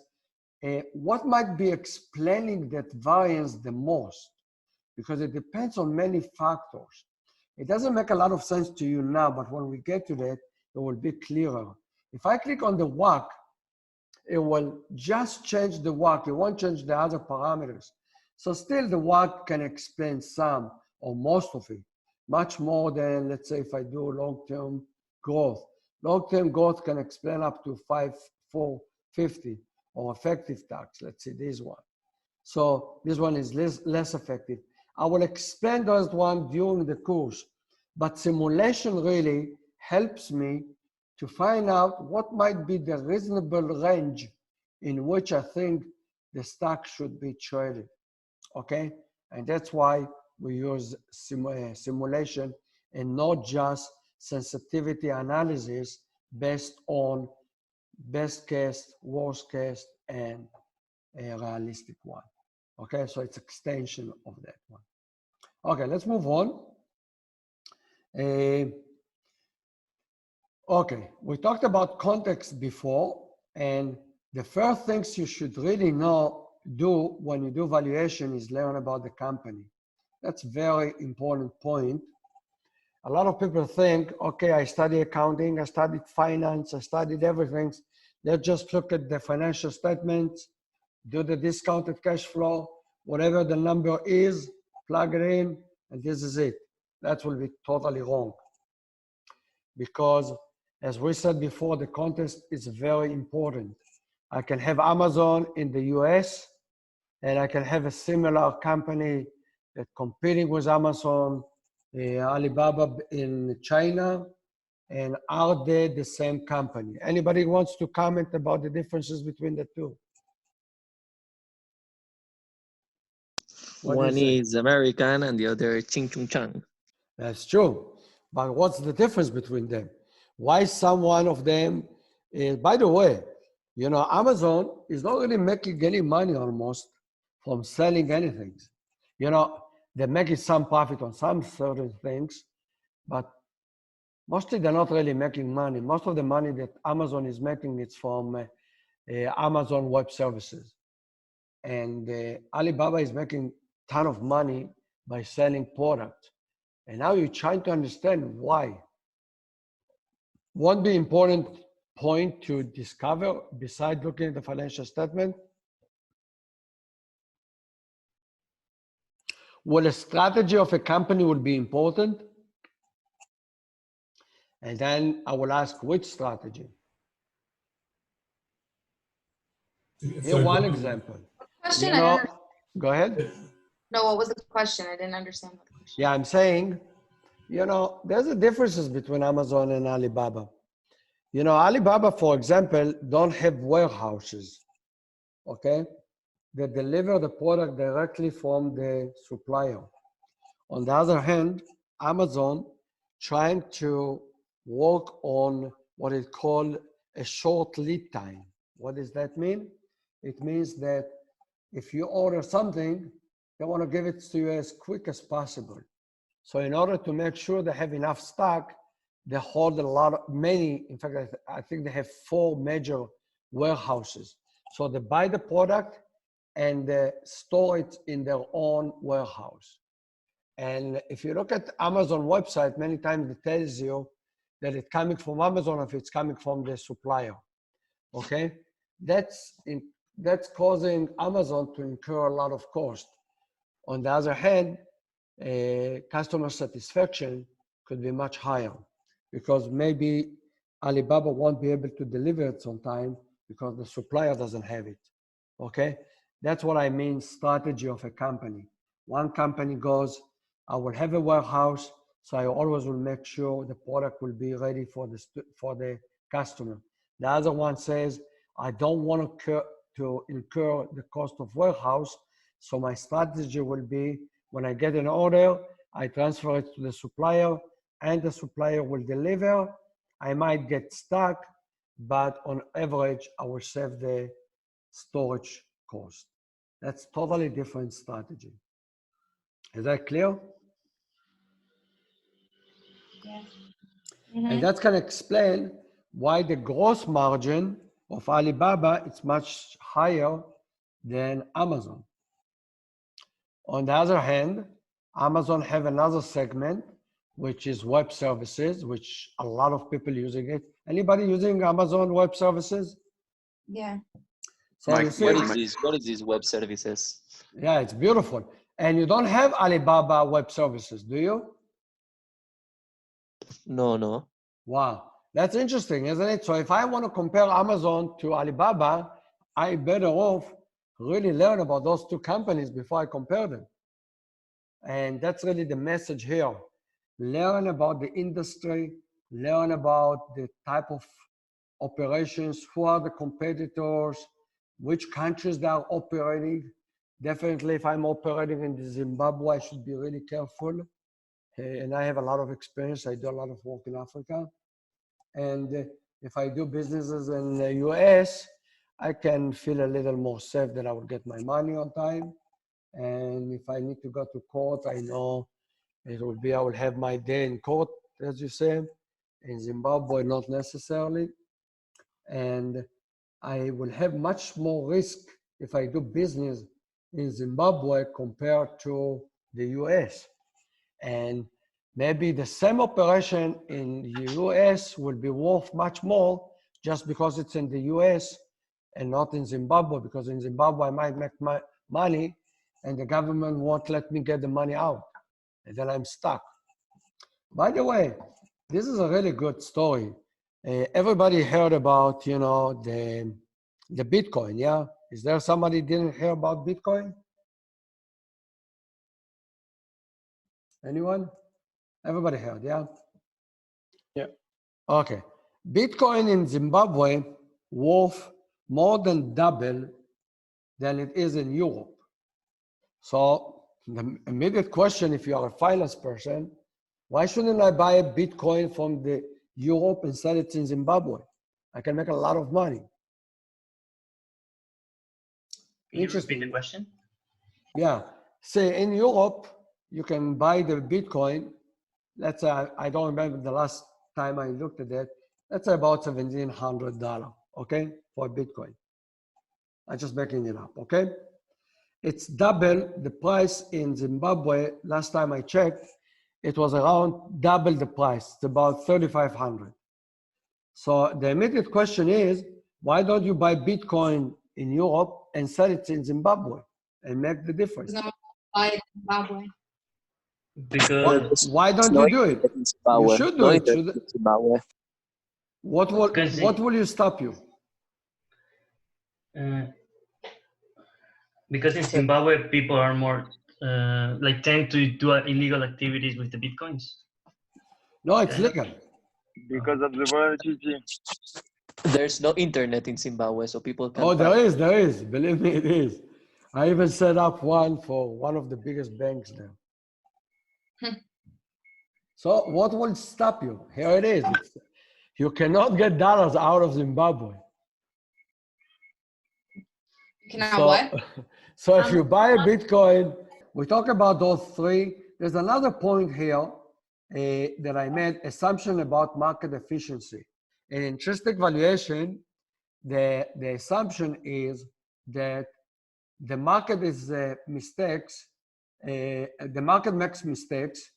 Speaker 1: what might be explaining that variance the most, because it depends on many factors. It doesn't make a lot of sense to you now, but when we get to that, it will be clearer. If I click on the WACC, it will just change the WACC. It won't change the other parameters. So still the WACC can explain some or most of it, much more than, let's say, if I do long-term growth. Long-term growth can explain up to 450 or effective tax. Let's see this one. So this one is less effective. I will explain those one during the course, but simulation really helps me to find out what might be the reasonable range in which I think the stock should be traded, okay? And that's why we use simulation and not just sensitivity analysis based on best case, worst case, and a realistic one. Okay, so it's extension of that one. Okay, let's move on. Okay, we talked about context before, and the first things you should really do when you do valuation is learn about the company. That's a very important point. A lot of people think, okay, I studied accounting, I studied finance, I studied everything. Let's just look at the financial statements, do the discounted cash flow, whatever the number is, plug it in, and this is it. That will be totally wrong. Because as we said before, the context is very important. I can have Amazon in the US, and I can have a similar company that competing with Amazon, Alibaba in China, and are they the same company? Anybody wants to comment about the differences between the two? What
Speaker 13: One
Speaker 1: is it?
Speaker 13: is American and the other Ching Chung Chang.
Speaker 1: That's true. But what's the difference between them? Why some one of them is, by the way, you know, Amazon is not really making any money almost from selling anything. You know, they're making some profit on some certain things, but mostly they're not really making money. Most of the money that Amazon is making is from Amazon Web Services. And Alibaba is making a ton of money by selling products. And now you're trying to understand why. One big important point to discover, besides looking at the financial statement, well, a strategy of a company will be important. And then I will ask which strategy. Here, one example.
Speaker 7: Question,
Speaker 1: You
Speaker 7: I
Speaker 1: know,
Speaker 7: didn't
Speaker 1: go ahead.
Speaker 7: No, what was the question? I didn't understand the question.
Speaker 1: Yeah, I'm saying, you know, there's a differences between Amazon and Alibaba. You know, Alibaba, for example, don't have warehouses, okay? They deliver the product directly from the supplier. On the other hand, Amazon trying to work on what is called a short lead time. What does that mean? It means that if you order something, they want to give it to you as quick as possible. So in order to make sure they have enough stock, they hold many, in fact, I think they have 4 major warehouses. So they buy the product and they store it in their own warehouse. And if you look at Amazon website, many times it tells you that it's coming from Amazon if it's coming from the supplier, okay? That's causing Amazon to incur a lot of cost. On the other hand, customer satisfaction could be much higher because maybe Alibaba won't be able to deliver it on time because the supplier doesn't have it, okay? That's what I mean, strategy of a company. One company goes, I will have a warehouse, so I always will make sure the product will be ready for the customer. The other one says, I don't want to incur the cost of warehouse, so my strategy will be when I get an order, I transfer it to the supplier, and the supplier will deliver. I might get stuck, but on average, I will save the storage cost. That's totally different strategy. Is that clear?
Speaker 6: Yes.
Speaker 1: And that's going to explain why the gross margin of Alibaba is much higher than Amazon. On the other hand, Amazon have another segment, which is web services, which a lot of people using it. Anybody using Amazon Web Services?
Speaker 7: Yeah.
Speaker 1: So you see,
Speaker 13: What is this web services?
Speaker 1: yeah, it's beautiful. And you don't have Alibaba Web Services, do you?
Speaker 13: No.
Speaker 1: Wow, that's interesting, isn't it? So if I want to compare Amazon to Alibaba, I better off really learn about those two companies before I compare them. And that's really the message here. Learn about the industry, learn about the type of operations, who are the competitors, which countries they are operating. Definitely, if I'm operating in Zimbabwe, I should be really careful. And I have a lot of experience. I do a lot of work in Africa. And if I do businesses in the US, I can feel a little more safe that I will get my money on time. And if I need to go to court, I know it will be, I will have my day in court, as you said. In Zimbabwe, not necessarily. And I will have much more risk if I do business in Zimbabwe compared to the US. And maybe the same operation in the US will be worth much more just because it's in the US and not in Zimbabwe, because in Zimbabwe I might make my money and the government won't let me get the money out. And then I'm stuck. By the way, this is a really good story. Everybody heard about, you know, the Bitcoin, yeah? Is there somebody didn't hear about Bitcoin? Anyone? Everybody heard, yeah?
Speaker 9: Yeah.
Speaker 1: Okay. Bitcoin in Zimbabwe worth more than double than it is in Europe. So the immediate question, if you are a finance person, why shouldn't I buy a Bitcoin from the Europe and sell it in Zimbabwe? I can make a lot of money.
Speaker 8: Can you repeat the question?
Speaker 1: Yeah. Say in Europe, you can buy the Bitcoin. Let's say, I don't remember the last time I looked at it. That's about $1,700, okay, for Bitcoin. I'm just making it up, okay? It's double the price in Zimbabwe. Last time I checked, it was around double the price. It's about 3,500. So the immediate question is, why don't you buy Bitcoin in Europe and sell it in Zimbabwe and make the difference?
Speaker 7: No, I Zimbabwe.
Speaker 8: Because
Speaker 1: Why don't you do it? You should do it. What will you stop you?
Speaker 8: Because in Zimbabwe, people are more like tend to do illegal activities with the bitcoins.
Speaker 1: No, it's legal.
Speaker 9: Because of the volatility.
Speaker 13: There's no internet in Zimbabwe, so people can't.
Speaker 1: Oh, there is. Believe me, it is. I even set up one for one of the biggest banks there. So what will stop you? Here it is. You cannot get dollars out of Zimbabwe.
Speaker 7: What?
Speaker 1: So if you buy a Bitcoin, we talk about those three. There's another point here that I made, assumption about market efficiency. In intrinsic valuation, the assumption is that the market is mistakes, the market makes mistakes,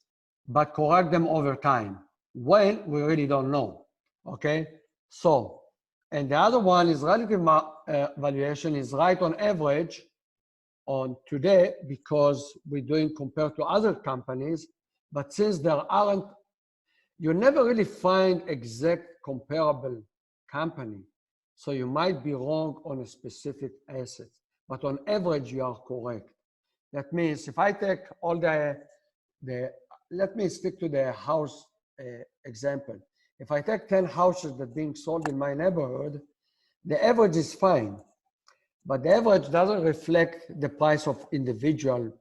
Speaker 1: but correct them over time. When, we really don't know, okay? So, and the other one is relative valuation is right on average on today because we're doing compared to other companies, but since there aren't, you never really find exact comparable company. So you might be wrong on a specific asset, but on average you are correct. That means if I take all let me stick to the house example. If I take 10 houses that are being sold in my neighborhood, the average is fine, but the average doesn't reflect the price of individual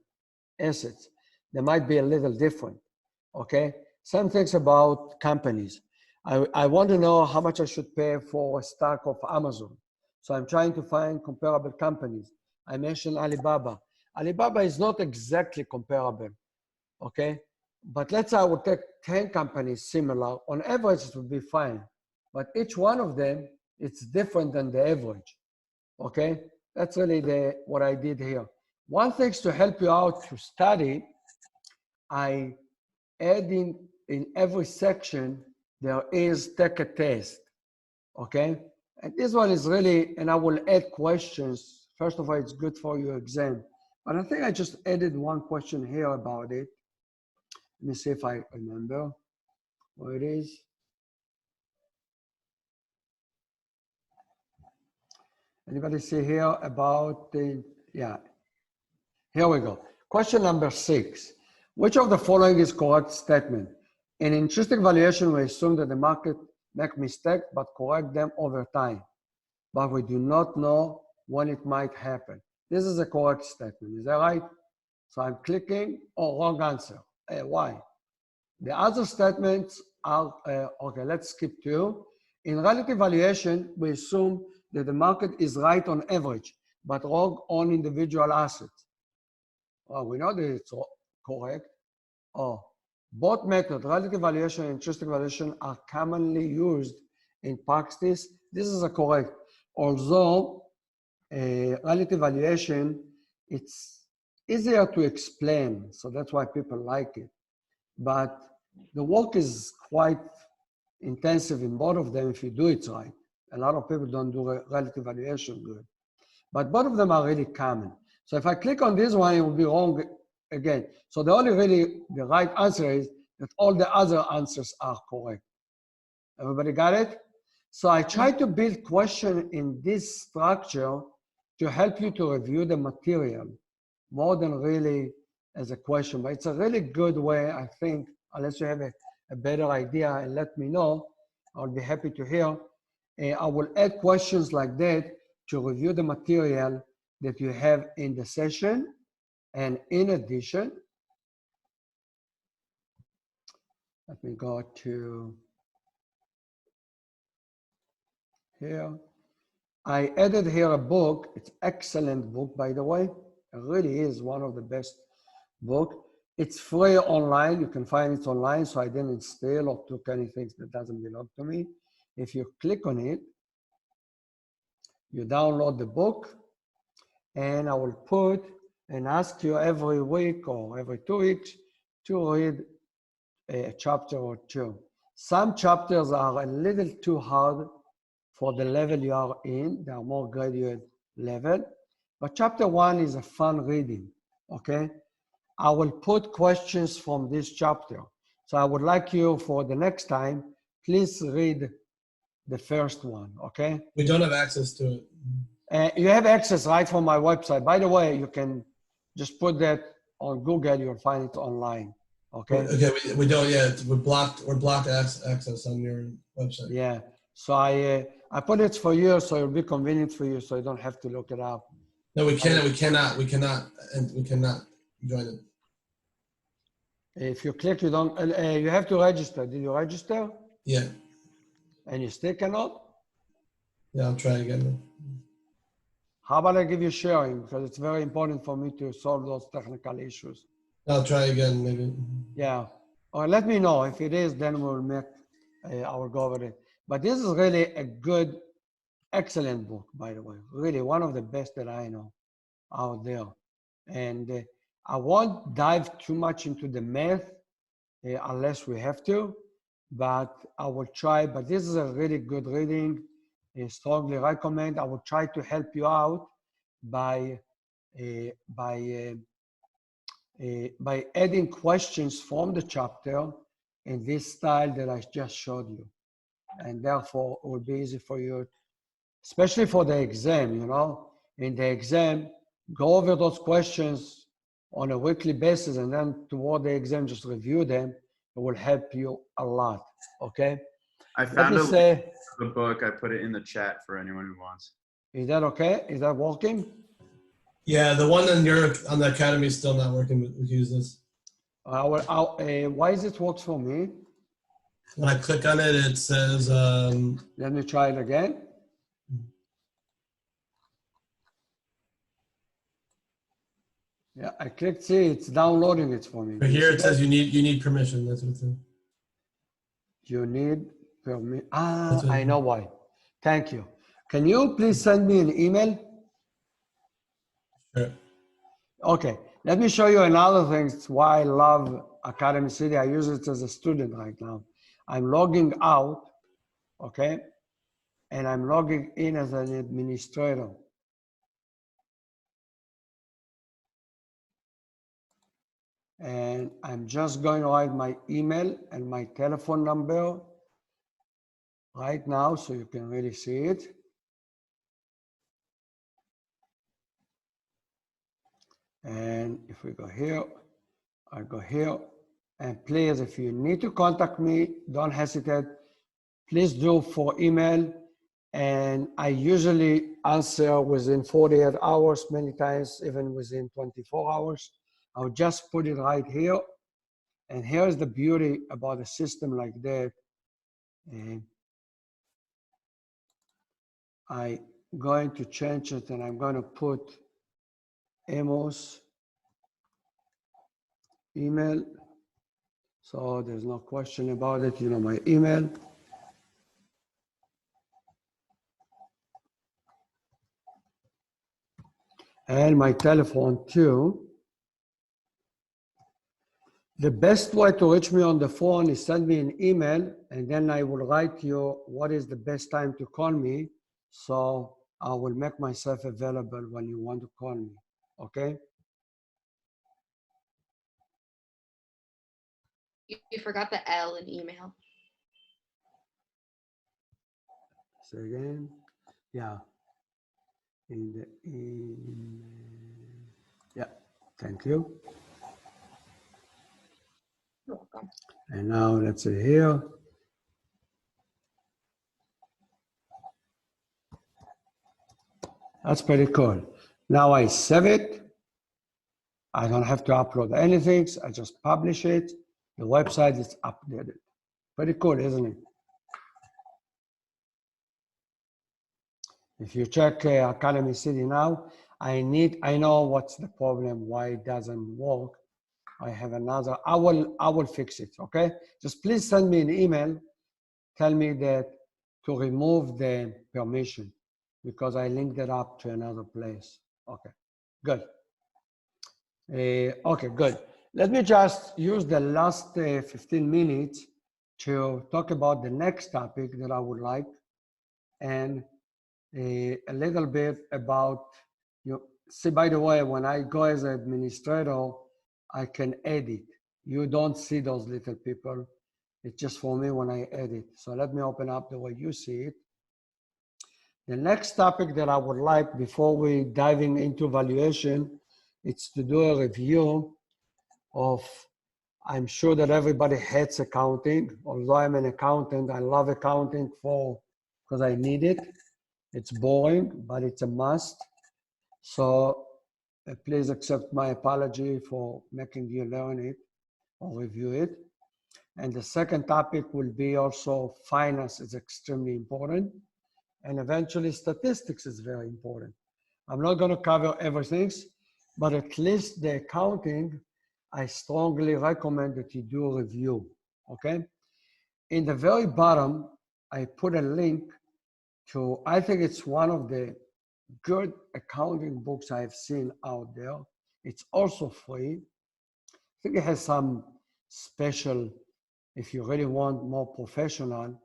Speaker 1: assets. They might be a little different, okay? Some things about companies. I want to know how much I should pay for a stock of Amazon. So I'm trying to find comparable companies. I mentioned Alibaba. Alibaba is not exactly comparable, okay? But let's say I would take 10 companies similar. On average, it would be fine. But each one of them, it's different than the average, okay? That's really what I did here. One thing to help you out to study, I add in every section, there is take a test, okay? And this one is really, and I will add questions. First of all, it's good for your exam. But I think I just added one question here about it. Let me see if I remember where it is. Anybody see here about the, yeah. Here we go. Question number 6. Which of the following is correct statement? In intrinsic valuation, we assume that the market make mistakes but correct them over time. But we do not know when it might happen. This is a correct statement. Is that right? So I'm clicking, oh, wrong answer. Why? The other statements are, okay, let's skip 2. In relative valuation, we assume that the market is right on average, but wrong on individual assets. Well, we know that it's correct. Oh, both methods, relative valuation and intrinsic valuation, are commonly used in practice. This is a correct. Although relative valuation, it's easier to explain, so that's why people like it. But the work is quite intensive in both of them if you do it right. A lot of people don't do relative valuation good. But both of them are really common. So if I click on this one, it will be wrong again. So the right answer is that all the other answers are correct. Everybody got it? So I try to build question in this structure to help you to review the material more than really as a question. But it's a really good way, I think, unless you have a better idea and let me know, I'll be happy to hear. I will add questions like that to review the material that you have in the session. And in addition, let me go to here. I added here a book. It's excellent book, by the way. It really is one of the best book. It's free online. You can find it online. So I didn't steal or took anything that doesn't belong to me. If you click on it, you download the book, and I will put and ask you every week or every 2 weeks to read a chapter or two. Some chapters are a little too hard for the level you are in. They are more graduate level. But chapter 1 is a fun reading, okay? I will put questions from this chapter. So I would like you for the next time, please read the first one, okay?
Speaker 2: We don't have access to it.
Speaker 1: You have access right from my website. By the way, you can just put that on Google, you'll find it online, okay?
Speaker 2: Okay, we don't yet. We're blocked access on your website.
Speaker 1: Yeah, so I put it for you so it'll be convenient for you so you don't have to look it up.
Speaker 2: No, we cannot join it.
Speaker 1: If you click, you don't, you have to register. Did you register?
Speaker 2: Yeah.
Speaker 1: And you still cannot?
Speaker 2: Yeah, I'll try again.
Speaker 1: How about I give you sharing? Because it's very important for me to solve those technical issues.
Speaker 2: I'll try again, maybe.
Speaker 1: Yeah, or let me know. If it is, then we'll make, I will go over it. But this is really a good, excellent book, by the way. Really one of the best that I know out there. And I won't dive too much into the math unless we have to, but I will try. But this is a really good reading. I strongly recommend. I will try to help you out by adding questions from the chapter in this style that I just showed you. And therefore, it will be easy for you, especially for the exam, you know. In the exam, go over those questions on a weekly basis, and then toward the exam, just review them. It will help you a lot, okay?
Speaker 4: I found the book. I put it in the chat for anyone who wants.
Speaker 1: Is that okay? Is that working?
Speaker 2: Yeah, the one on the Academy is still not working, but we can use this.
Speaker 1: Why is it works for me?
Speaker 2: When I click on it, it says...
Speaker 1: Let me try it again. Yeah, I clicked see, it's downloading it for me.
Speaker 2: But here it says you need permission. That's what it says.
Speaker 1: You need permission. I know why. Thank you. Can you please send me an email?
Speaker 2: Sure.
Speaker 1: Okay, let me show you another thing why I love Academy City. I use it as a student right now. I'm logging out, okay? And I'm logging in as an administrator. And I'm just going to write my email and my telephone number right now so you can really see it. And if we go here, I go here. And please, if you need to contact me, don't hesitate. Please do for email. And I usually answer within 48 hours, many times even within 24 hours. I'll just put it right here. And here's the beauty about a system like that. And I'm going to change it and I'm going to put Amos email. So there's no question about it, you know, my email. And my telephone too. The best way to reach me on the phone is send me an email and then I will write you what is the best time to call me. So I will make myself available when you want to call me, okay?
Speaker 7: You forgot the L in email.
Speaker 1: Say again, yeah. in the email. Yeah, thank you.
Speaker 7: You're welcome.
Speaker 1: And now let's see here. That's pretty cool. Now I save it. I don't have to upload anything. I just publish it. The website is updated. Pretty cool, isn't it? If you check Academy City now, I know what's the problem, why it doesn't work. I have another, I will fix it, okay? Just please send me an email, tell me that to remove the permission because I linked it up to another place. Okay, good. Okay, good. Let me just use the last 15 minutes to talk about the next topic that I would like and a little bit about you. See, by the way, when I go as an administrator, I can edit. You don't see those little people. It's just for me when I edit. So let me open up the way you see it. The next topic that I would like before we diving into valuation, it's to do a review of, I'm sure that everybody hates accounting. Although I'm an accountant, I love accounting because I need it. It's boring, but it's a must. So please accept my apology for making you learn it or review it. And the second topic will be also finance is extremely important. And eventually statistics is very important. I'm not going to cover everything, but at least the accounting, I strongly recommend that you do a review, okay? In the very bottom, I put a link to, I think it's one of the good accounting books I've seen out there. It's also free. I think it has some special, if you really want more professional,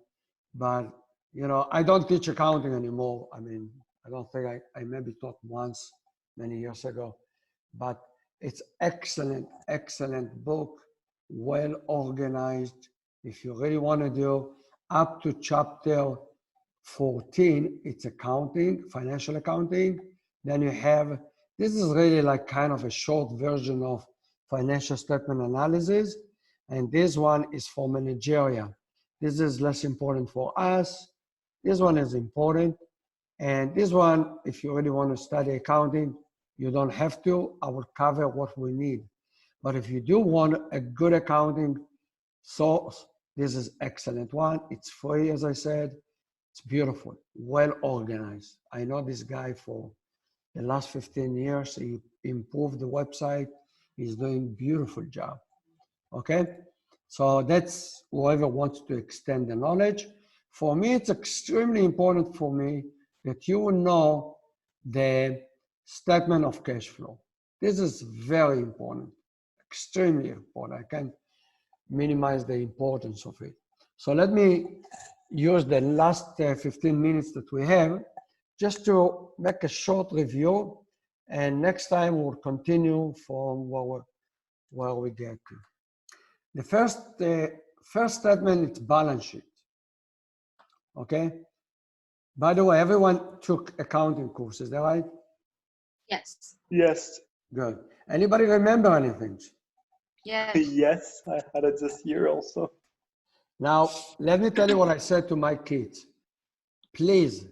Speaker 1: but you know, I don't teach accounting anymore. I mean, I don't think I maybe taught once many years ago, but it's excellent, excellent book, well organized. If you really want to do up to chapter 14, it's accounting, financial accounting. Then you have, this is really like kind of a short version of financial statement analysis. And this one is for managerial. This is less important for us. This one is important. And this one, if you really want to study accounting, you don't have to. I will cover what we need. But if you do want a good accounting source, this is excellent one. It's free, as I said. It's beautiful, well organized. I know this guy for the last 15 years. He improved the website. He's doing a beautiful job. Okay? So that's whoever wants to extend the knowledge. For me, it's extremely important for me that you will know the statement of cash flow. This is very important, extremely important. I can't minimize the importance of it. So let me use the last 15 minutes that we have just to make a short review. And next time we'll continue from where we get to. The first statement is balance sheet. Okay. By the way, everyone took accounting courses, is that right?
Speaker 7: Yes.
Speaker 9: Yes.
Speaker 1: Good. Anybody remember anything?
Speaker 7: Yes.
Speaker 9: Yes, I had it this year also.
Speaker 1: Now, let me tell you what I said to my kids. Please,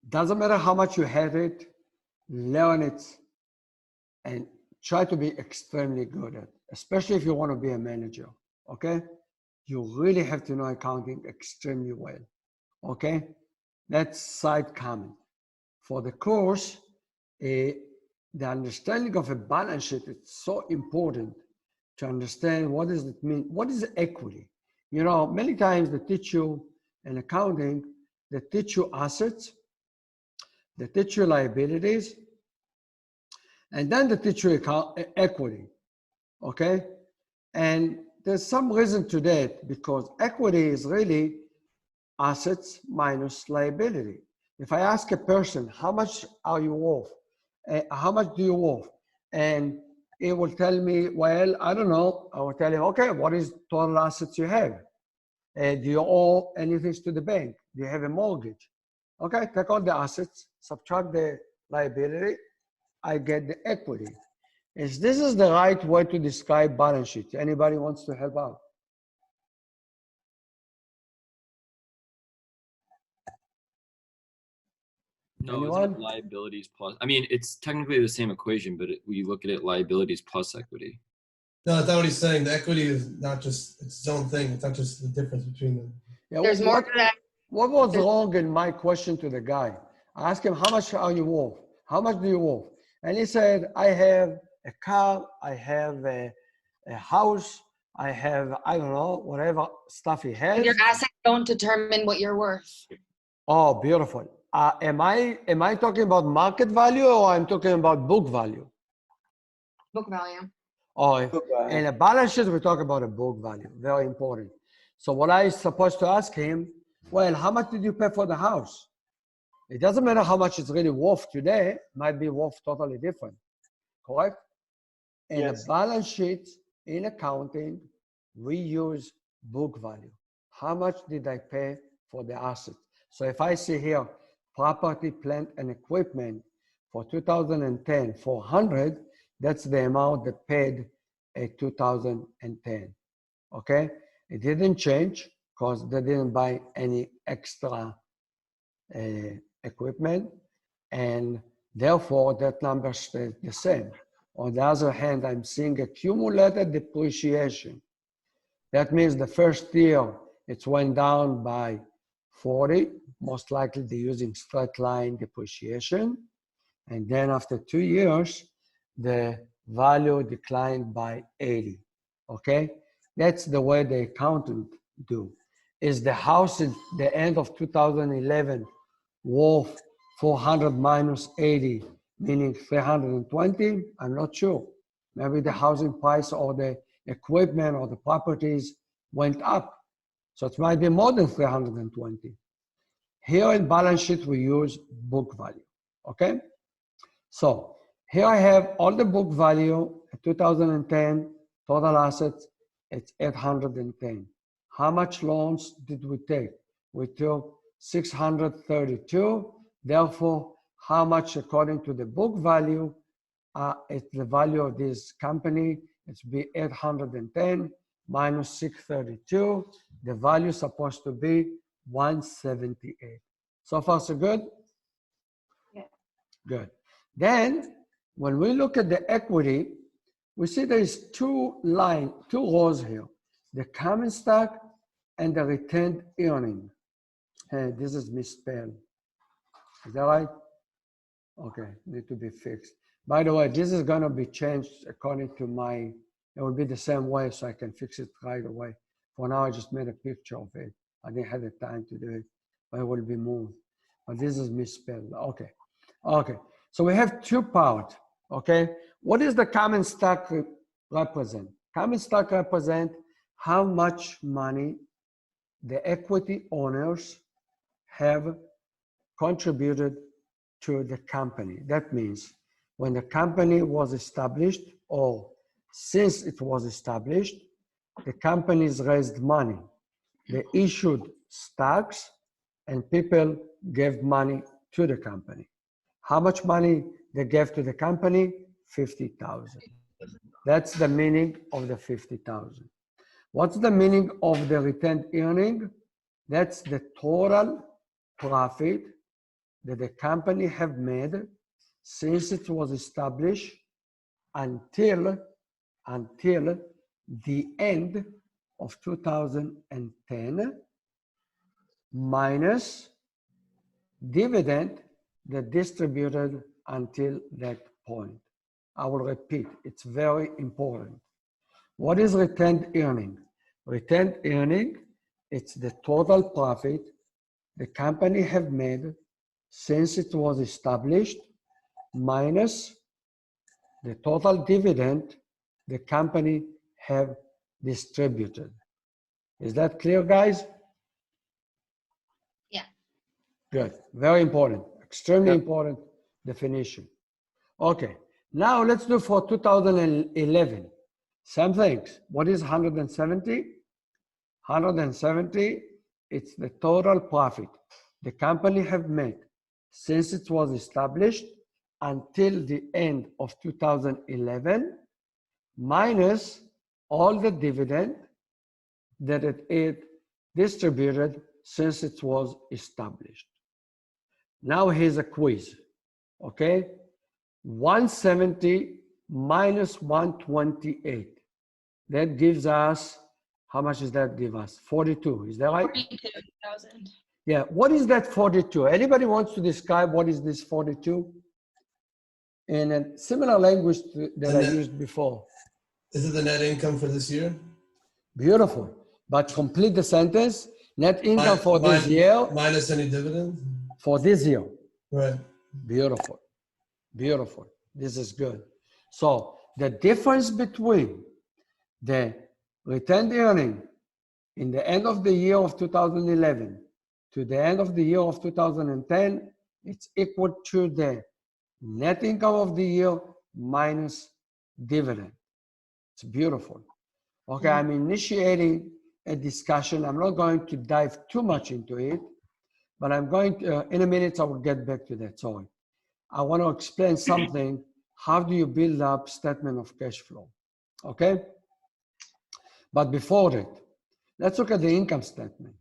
Speaker 1: doesn't matter how much you have it, learn it and try to be extremely good at it, especially if you want to be a manager, okay? You really have to know accounting extremely well, okay? That's side comment. For the course, the understanding of a balance sheet is so important to understand what does it mean, what is equity? You know, many times they teach you in accounting, they teach you assets, they teach you liabilities, and then they teach you equity, okay? And there's some reason to that because equity is really assets minus liability. If I ask a person, how much are you worth? How much do you worth? And it will tell me, well, I don't know. I will tell him, okay, what is total assets you have? Do you owe anything to the bank? Do you have a mortgage? Okay, take all the assets, subtract the liability, I get the equity. This is the right way to describe balance sheet. Anybody wants to help out?
Speaker 12: No, isn't
Speaker 1: Anyone?
Speaker 12: it liabilities plus? I mean, it's technically the same equation, but we look at it liabilities plus equity.
Speaker 2: No, that's not what he's saying. The equity is not just its own thing. It's not just the difference between them.
Speaker 1: Yeah,
Speaker 7: There's more to that.
Speaker 1: What was
Speaker 7: There's-
Speaker 1: wrong in my question to the guy? I asked him, how much are you worth? How much do you worth? And he said, I have a car, I have a house, I have, I don't know, whatever stuff he has.
Speaker 7: Your assets don't determine what you're worth.
Speaker 1: Oh, beautiful. Am I talking about market value or I'm talking about book value?
Speaker 7: Book value.
Speaker 1: Oh, in a balance sheet, we talk about a book value. Very important. So what I supposed to ask him, well, how much did you pay for the house? It doesn't matter how much it's really worth today, might be worth totally different, correct? In
Speaker 9: Yes.
Speaker 1: a balance sheet, in accounting, we use book value. How much did I pay for the asset? So if I see here, property, plant, and equipment for 2010, 400, that's the amount that paid in 2010, okay? It didn't change because they didn't buy any extra equipment, and therefore that number stays the same. On the other hand, I'm seeing accumulated depreciation. That means the first year it went down by 40, most likely they're using straight line depreciation. And then after 2 years, the value declined by 80, okay? That's the way the accountant do. Is the house at the end of 2011 worth 400 minus 80, meaning 320? I'm not sure. Maybe the housing price or the equipment or the properties went up. So it might be more than 320. Here in balance sheet, we use book value, okay? So here I have all the book value, 2010, total assets, it's 810. How much loans did we take? We took 632. Therefore, how much according to the book value, it's the value of this company, it's be 810 minus 632. The value is supposed to be 178. So far, so good?
Speaker 7: Yeah.
Speaker 1: Good. Then, when we look at the equity, we see there is two rows here, the common stock and the retained earning. And this is misspelled. Is that right? Okay, need to be fixed. By the way, this is gonna be changed according to it will be the same way, so I can fix it right away. For now, I just made a picture of it. I didn't have the time to do it, but it will be moved. But this is misspelled, okay. Okay, so we have two parts, okay? What does the common stock represent? Common stock represent how much money the equity owners have contributed to the company. That means when the company was established or since it was established, the companies raised money. They issued stocks and people gave money to the company. How much money they gave to the company? 50,000. That's the meaning of the 50,000. What's the meaning of the retained earning? That's the total profit that the company have made since it was established until the end of 2010 minus dividend that distributed until that point. I will repeat, it's very important. What is retained earning? Retained earning, it's the total profit the company have made since it was established minus the total dividend the company have distributed. Is that clear, guys?
Speaker 7: Yeah.
Speaker 1: Good. Very important. Extremely important definition. Okay. Now let's do for 2011. Same things. What is 170? 170, it's the total profit. the company have made since it was established until the end of 2011, minus all the dividend that it distributed since it was established. Now here's a quiz, okay? 170 minus 128. That gives us, how much does that give us? 42, is that right?
Speaker 7: 42,000.
Speaker 1: Yeah, what is that 42? Anybody wants to describe what is this 42? In a similar language that I used before.
Speaker 2: Is it the net income for this year?
Speaker 1: Beautiful. But complete the sentence. Net income for this year.
Speaker 2: Minus any dividend?
Speaker 1: For this year.
Speaker 2: Right.
Speaker 1: Beautiful. Beautiful. This is good. So the difference between the retained earning in the end of the year of 2011 to the end of the year of 2010, it's equal to the net income of the year minus dividend. It's beautiful. Okay, I'm initiating a discussion. I'm not going to dive too much into it, but I'm going to, in a minute, I will get back to that. Sorry. I want to explain something. How do you build up statement of cash flow? Okay? But before that, let's look at the income statement.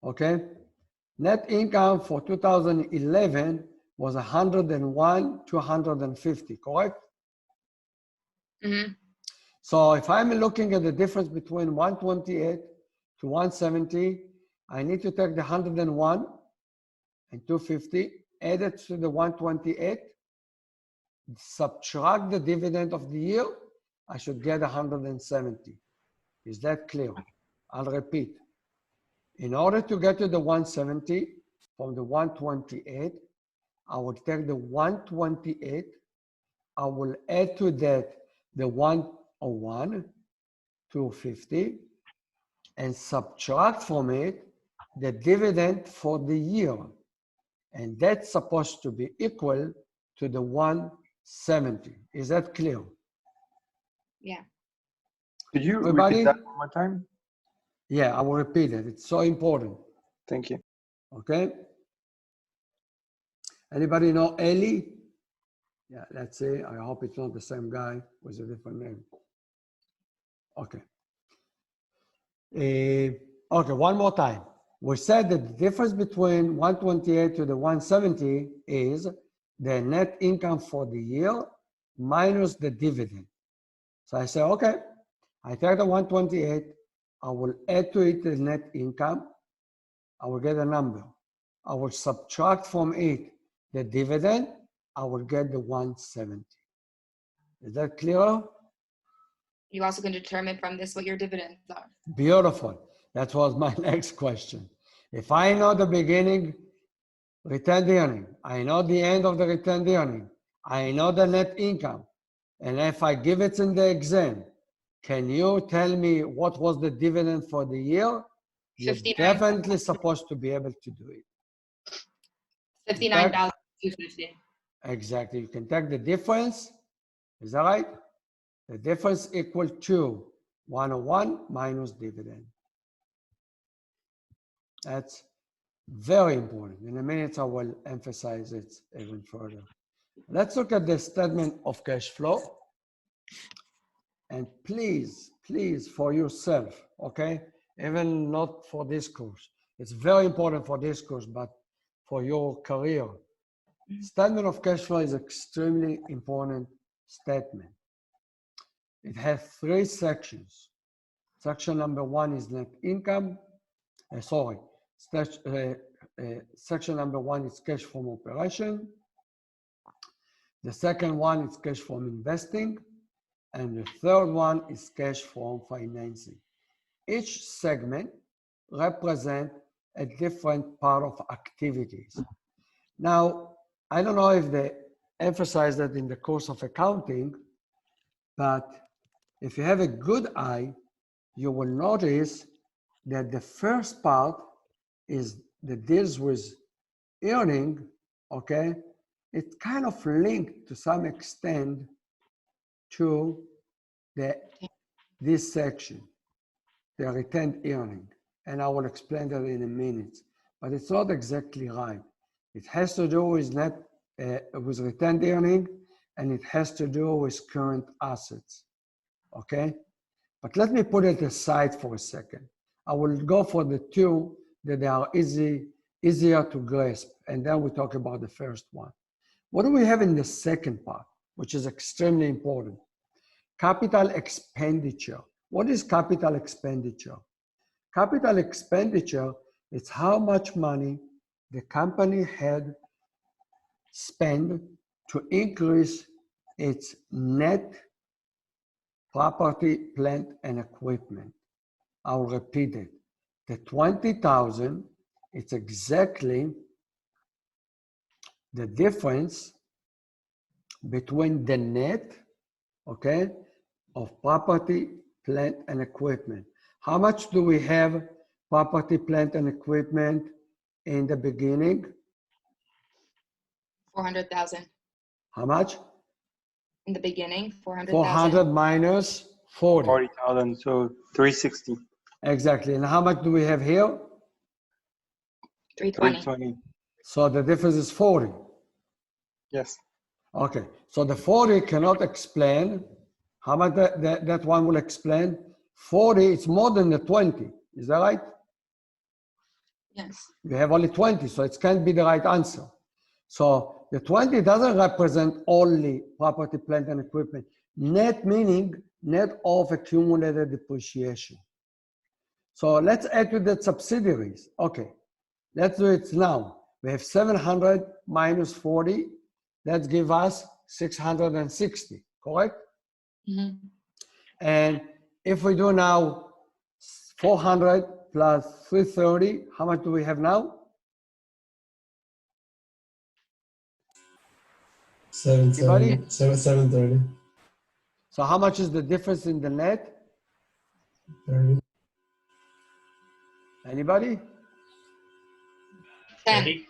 Speaker 1: Okay? Net income for 2011 was 101 to 150, correct?
Speaker 7: Mm-hmm.
Speaker 1: So if I'm looking at the difference between 128 to 170, I need to take the 101 and 250, add it to the 128, subtract the dividend of the year, I should get 170. Is that clear? I'll repeat. In order to get to the 170 from the 128, I will take the 128, I will add to that the 101, 250, and subtract from it the dividend for the year. And that's supposed to be equal to the 170. Is that clear?
Speaker 7: Yeah.
Speaker 9: Could you
Speaker 1: Everybody?
Speaker 9: repeat that one more time?
Speaker 1: Yeah, I will repeat it. It's so important.
Speaker 9: Thank you.
Speaker 1: Okay? Anybody know Eli? Yeah, let's see. I hope it's not the same guy with a different name. Okay. Okay, one more time. We said that the difference between 128 to the 170 is the net income for the year minus the dividend. So I say, okay, I take the 128, I will add to it the net income, I will get a number. I will subtract from it the dividend, I will get the 170. Is that clear?
Speaker 7: You also can determine from this what your dividends are.
Speaker 1: Beautiful. That was my next question. If I know the beginning retained earning, I know the end of the retained earning, I know the net income, and if I give it in the exam, can you tell me what was the dividend for the year? You're
Speaker 7: 59.
Speaker 1: definitely supposed to be able to do it.
Speaker 7: 59,250.
Speaker 1: Exactly. You can take the difference. Is that right? The difference equal to 101 minus dividend. That's very important. In a minute, I will emphasize it even further. Let's look at the statement of cash flow. And please, please, for yourself, okay? Even not for this course. It's very important for this course, but for your career. Statement of cash flow is extremely important statement. It has 3 sections. Section number 1 is net income. Section number 1 is cash from operation. The second one is cash from investing. And the third one is cash from financing. Each segment represents a different part of activities. Now, I don't know if they emphasize that in the course of accounting, but if you have a good eye, you will notice that the first part is that deals with earning, okay? It's kind of linked to some extent to this section, the retained earning. And I will explain that in a minute. but it's not exactly right. It has to do with with retained earning, and it has to do with current assets, okay? But let me put it aside for a second. I will go for the two that are easier to grasp, and then we talk about the first one. What do we have in the second part, which is extremely important? Capital expenditure. What is capital expenditure? Capital expenditure is how much money the company had spent to increase its net property, plant, and equipment. I'll repeat it. The 20,000, it's exactly the difference between the net, okay, of property, plant, and equipment. How much do we have property, plant, and equipment in the beginning?
Speaker 7: 400,000
Speaker 1: How much?
Speaker 7: in the beginning. 400,000.
Speaker 1: 400 minus 40.
Speaker 9: 40,000, so 360.
Speaker 1: Exactly. And how much do we have here?
Speaker 7: 320.
Speaker 9: 320.
Speaker 1: So the difference is 40.
Speaker 9: Yes.
Speaker 1: Okay. So the 40 cannot explain. How much that one will explain? 40, it's more than the 20. Is that right?
Speaker 7: Yes.
Speaker 1: You have only 20, so it can't be the right answer. So the 20 doesn't represent only property, plant, and equipment. Net meaning net of accumulated depreciation. So let's add to that subsidiaries. Okay, let's do it now. We have 700 minus 40. That gives us 660, correct?
Speaker 7: Mm-hmm.
Speaker 1: And if we do now 400 plus 330, how much do we have now?
Speaker 2: 730.
Speaker 1: So how much is the difference in the net?
Speaker 2: 30.
Speaker 1: Anybody?
Speaker 7: 10.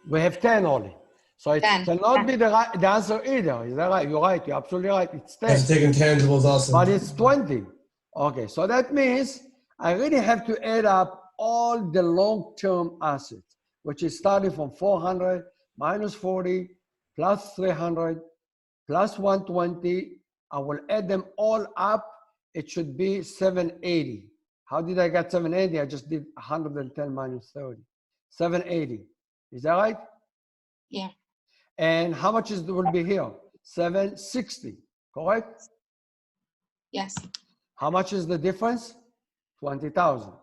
Speaker 1: We have 10 only. So it
Speaker 7: 10.
Speaker 1: cannot be the answer either. Is that right? You're right. You're absolutely right. It's 10.
Speaker 2: I've taken tangibles also.
Speaker 1: But it's 20. Okay, so that means I really have to add up all the long-term assets, which is starting from 400 minus 40 plus 300 plus 120. I will add them all up. It should be 780. How did I get 780? I just did 110 minus 30. 780. Is that right?
Speaker 7: Yeah.
Speaker 1: And how much will be here? 760, correct?
Speaker 7: Yes.
Speaker 1: How much is the difference? 20,000.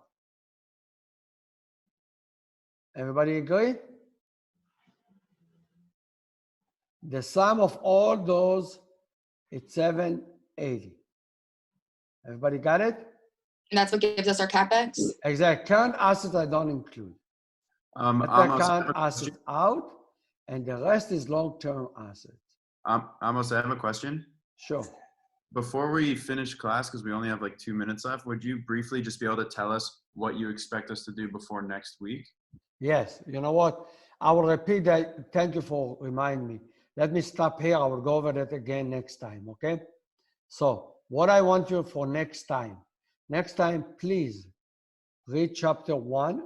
Speaker 1: Everybody agree? The sum of all those, it's 780. Everybody got it?
Speaker 7: And that's what gives us our CapEx?
Speaker 1: Exactly. Current assets I don't include. Let the current assets out, and the rest is long-term assets.
Speaker 4: Amos, I have a question.
Speaker 1: Sure.
Speaker 4: Before we finish class, because we only have like 2 minutes left, would you briefly just be able to tell us what you expect us to do before next week?
Speaker 1: Yes. You know what? I will repeat that. Thank you for reminding me. Let me stop here. I will go over that again next time, okay? So what I want you for next time, please read chapter 1.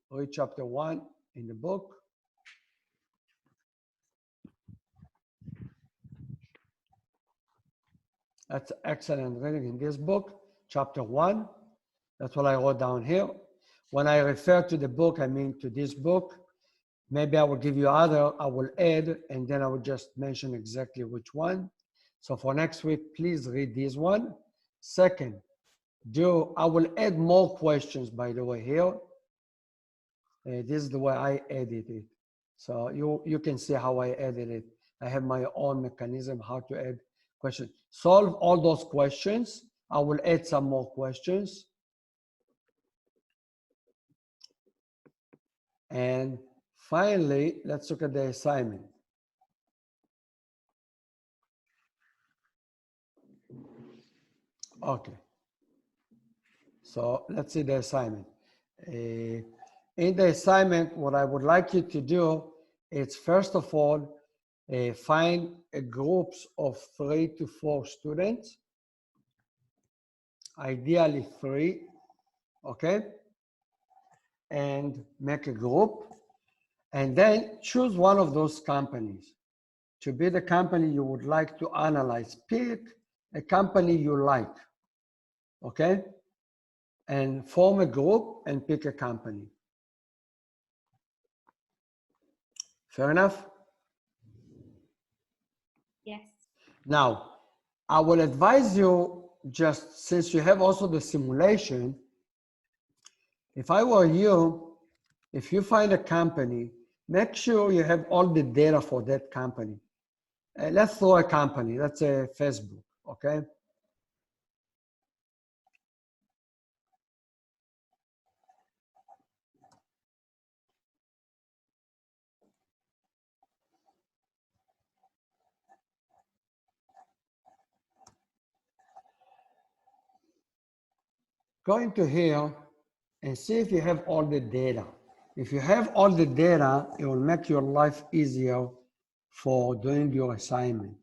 Speaker 1: Read chapter 1 in the book. That's excellent reading in this book, chapter 1. That's what I wrote down here. When I refer to the book, I mean to this book. Maybe I will give you other, I will add, and then I will just mention exactly which one. So for next week, please read this one. Second, I will add more questions, by the way, here. This is the way I edit it. So you can see how I edit it. I have my own mechanism how to add questions. Solve all those questions. I will add some more questions. And finally, let's look at the assignment. Okay. So let's see the assignment. In the assignment, what I would like you to do is, first of all, find groups of 3 to 4 students, ideally 3, okay? And make a group, and then choose one of those companies to be the company you would like to analyze. Pick a company you like, okay? And form a group and pick a company. Fair enough?
Speaker 6: Yes.
Speaker 1: Now, I will advise you, just since you have also the simulation, if I were you, if you find a company, make sure you have all the data for that company. Let's throw a company, let's say Facebook, okay? Go into here and see if you have all the data. If you have all the data, it will make your life easier for doing your assignment.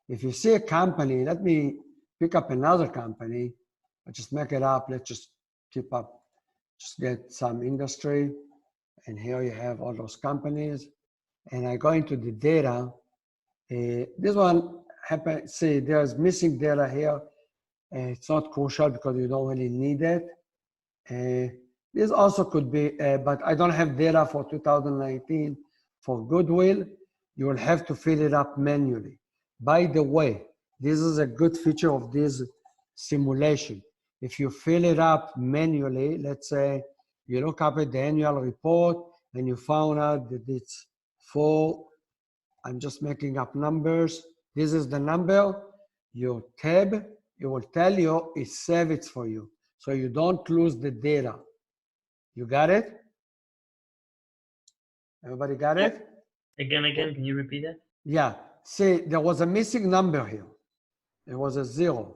Speaker 1: If you see a company, let me pick up another company. I just make it up. Let's just keep up, just get some industry. And here you have all those companies. And I go into the data. This one happen. See, there's missing data here. It's not crucial because you don't really need it. This also could be, but I don't have data for 2019 for goodwill. You will have to fill it up manually. By the way, this is a good feature of this simulation. If you fill it up manually, let's say you look up at the annual report and you found out that it's for, I'm just making up numbers. This is the number. Your tab, it will tell you it saves it for you, so you don't lose the data. You got it? Everybody got it?
Speaker 8: Again, can you repeat that?
Speaker 1: Yeah. See, there was a missing number here. It was a 0.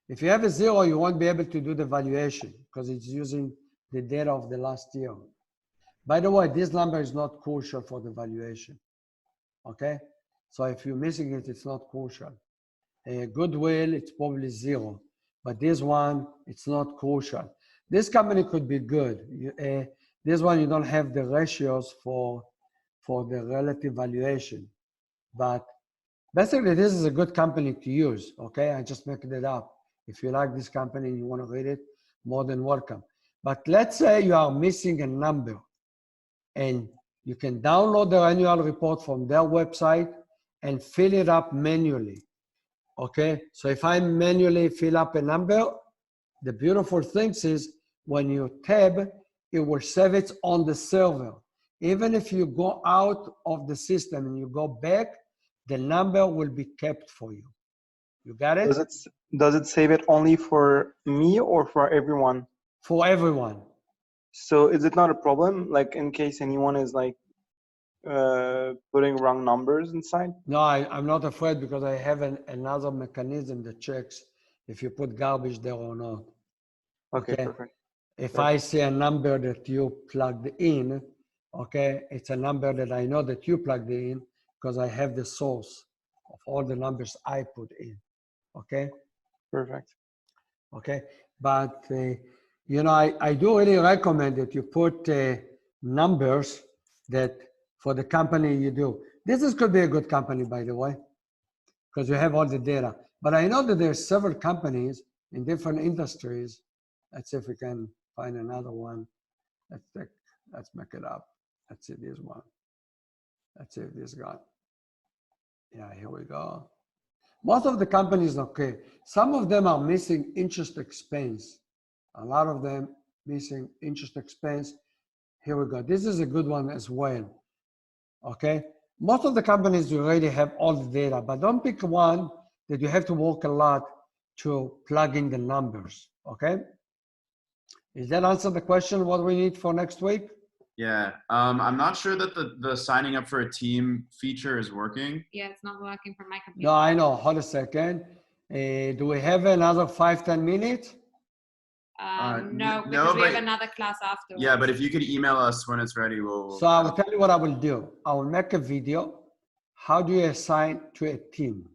Speaker 1: If you have a 0, you won't be able to do the valuation because it's using the data of the last year. By the way, this number is not crucial for the valuation. Okay? So if you're missing it, it's not crucial. Goodwill, it's probably 0. But this one, it's not crucial. This company could be good. This one, you don't have the ratios for the relative valuation. But basically, this is a good company to use, okay? I just make it up. If you like this company and you want to read it, more than welcome. But let's say you are missing a number, and you can download the annual report from their website and fill it up manually, okay? So if I manually fill up a number, the beautiful thing is when you tab, it will save it on the server. Even if you go out of the system and you go back, the number will be kept for you. You got it?
Speaker 9: Does it save it only for me or for everyone?
Speaker 1: For everyone.
Speaker 9: So is it not a problem, like in case anyone is like putting wrong numbers inside?
Speaker 1: No, I'm not afraid because I have another mechanism that checks if you put garbage there or not.
Speaker 9: Okay, perfect.
Speaker 1: If I see a number that you plugged in, okay, it's a number that I know that you plugged in because I have the source of all the numbers I put in, okay?
Speaker 9: Perfect.
Speaker 1: Okay, but you know, I do really recommend that you put numbers that for the company you do. This could be a good company, by the way, because you have all the data. But I know that there's several companies in different industries. Let's see if we can find another one. Let's make it up. Let's see this one. Let's see if this got. Yeah, here we go. Most of the companies, okay. Some of them are missing interest expense. A lot of them missing interest expense. Here we go. This is a good one as well. Okay. Most of the companies you already have all the data, but don't pick one that you have to work a lot to plug in the numbers. Okay. Does that answer the question what we need for next week?
Speaker 4: Yeah, I'm not sure that the signing up for a team feature is working.
Speaker 6: Yeah, it's not working from my computer.
Speaker 1: No, I know. Hold a second. Do we have another 5-10 minutes?
Speaker 6: No, because we have another class afterwards.
Speaker 4: Yeah, but if you could email us when it's ready, we'll.
Speaker 1: So I will tell you what I will do. I will make a video. How do you assign to a team?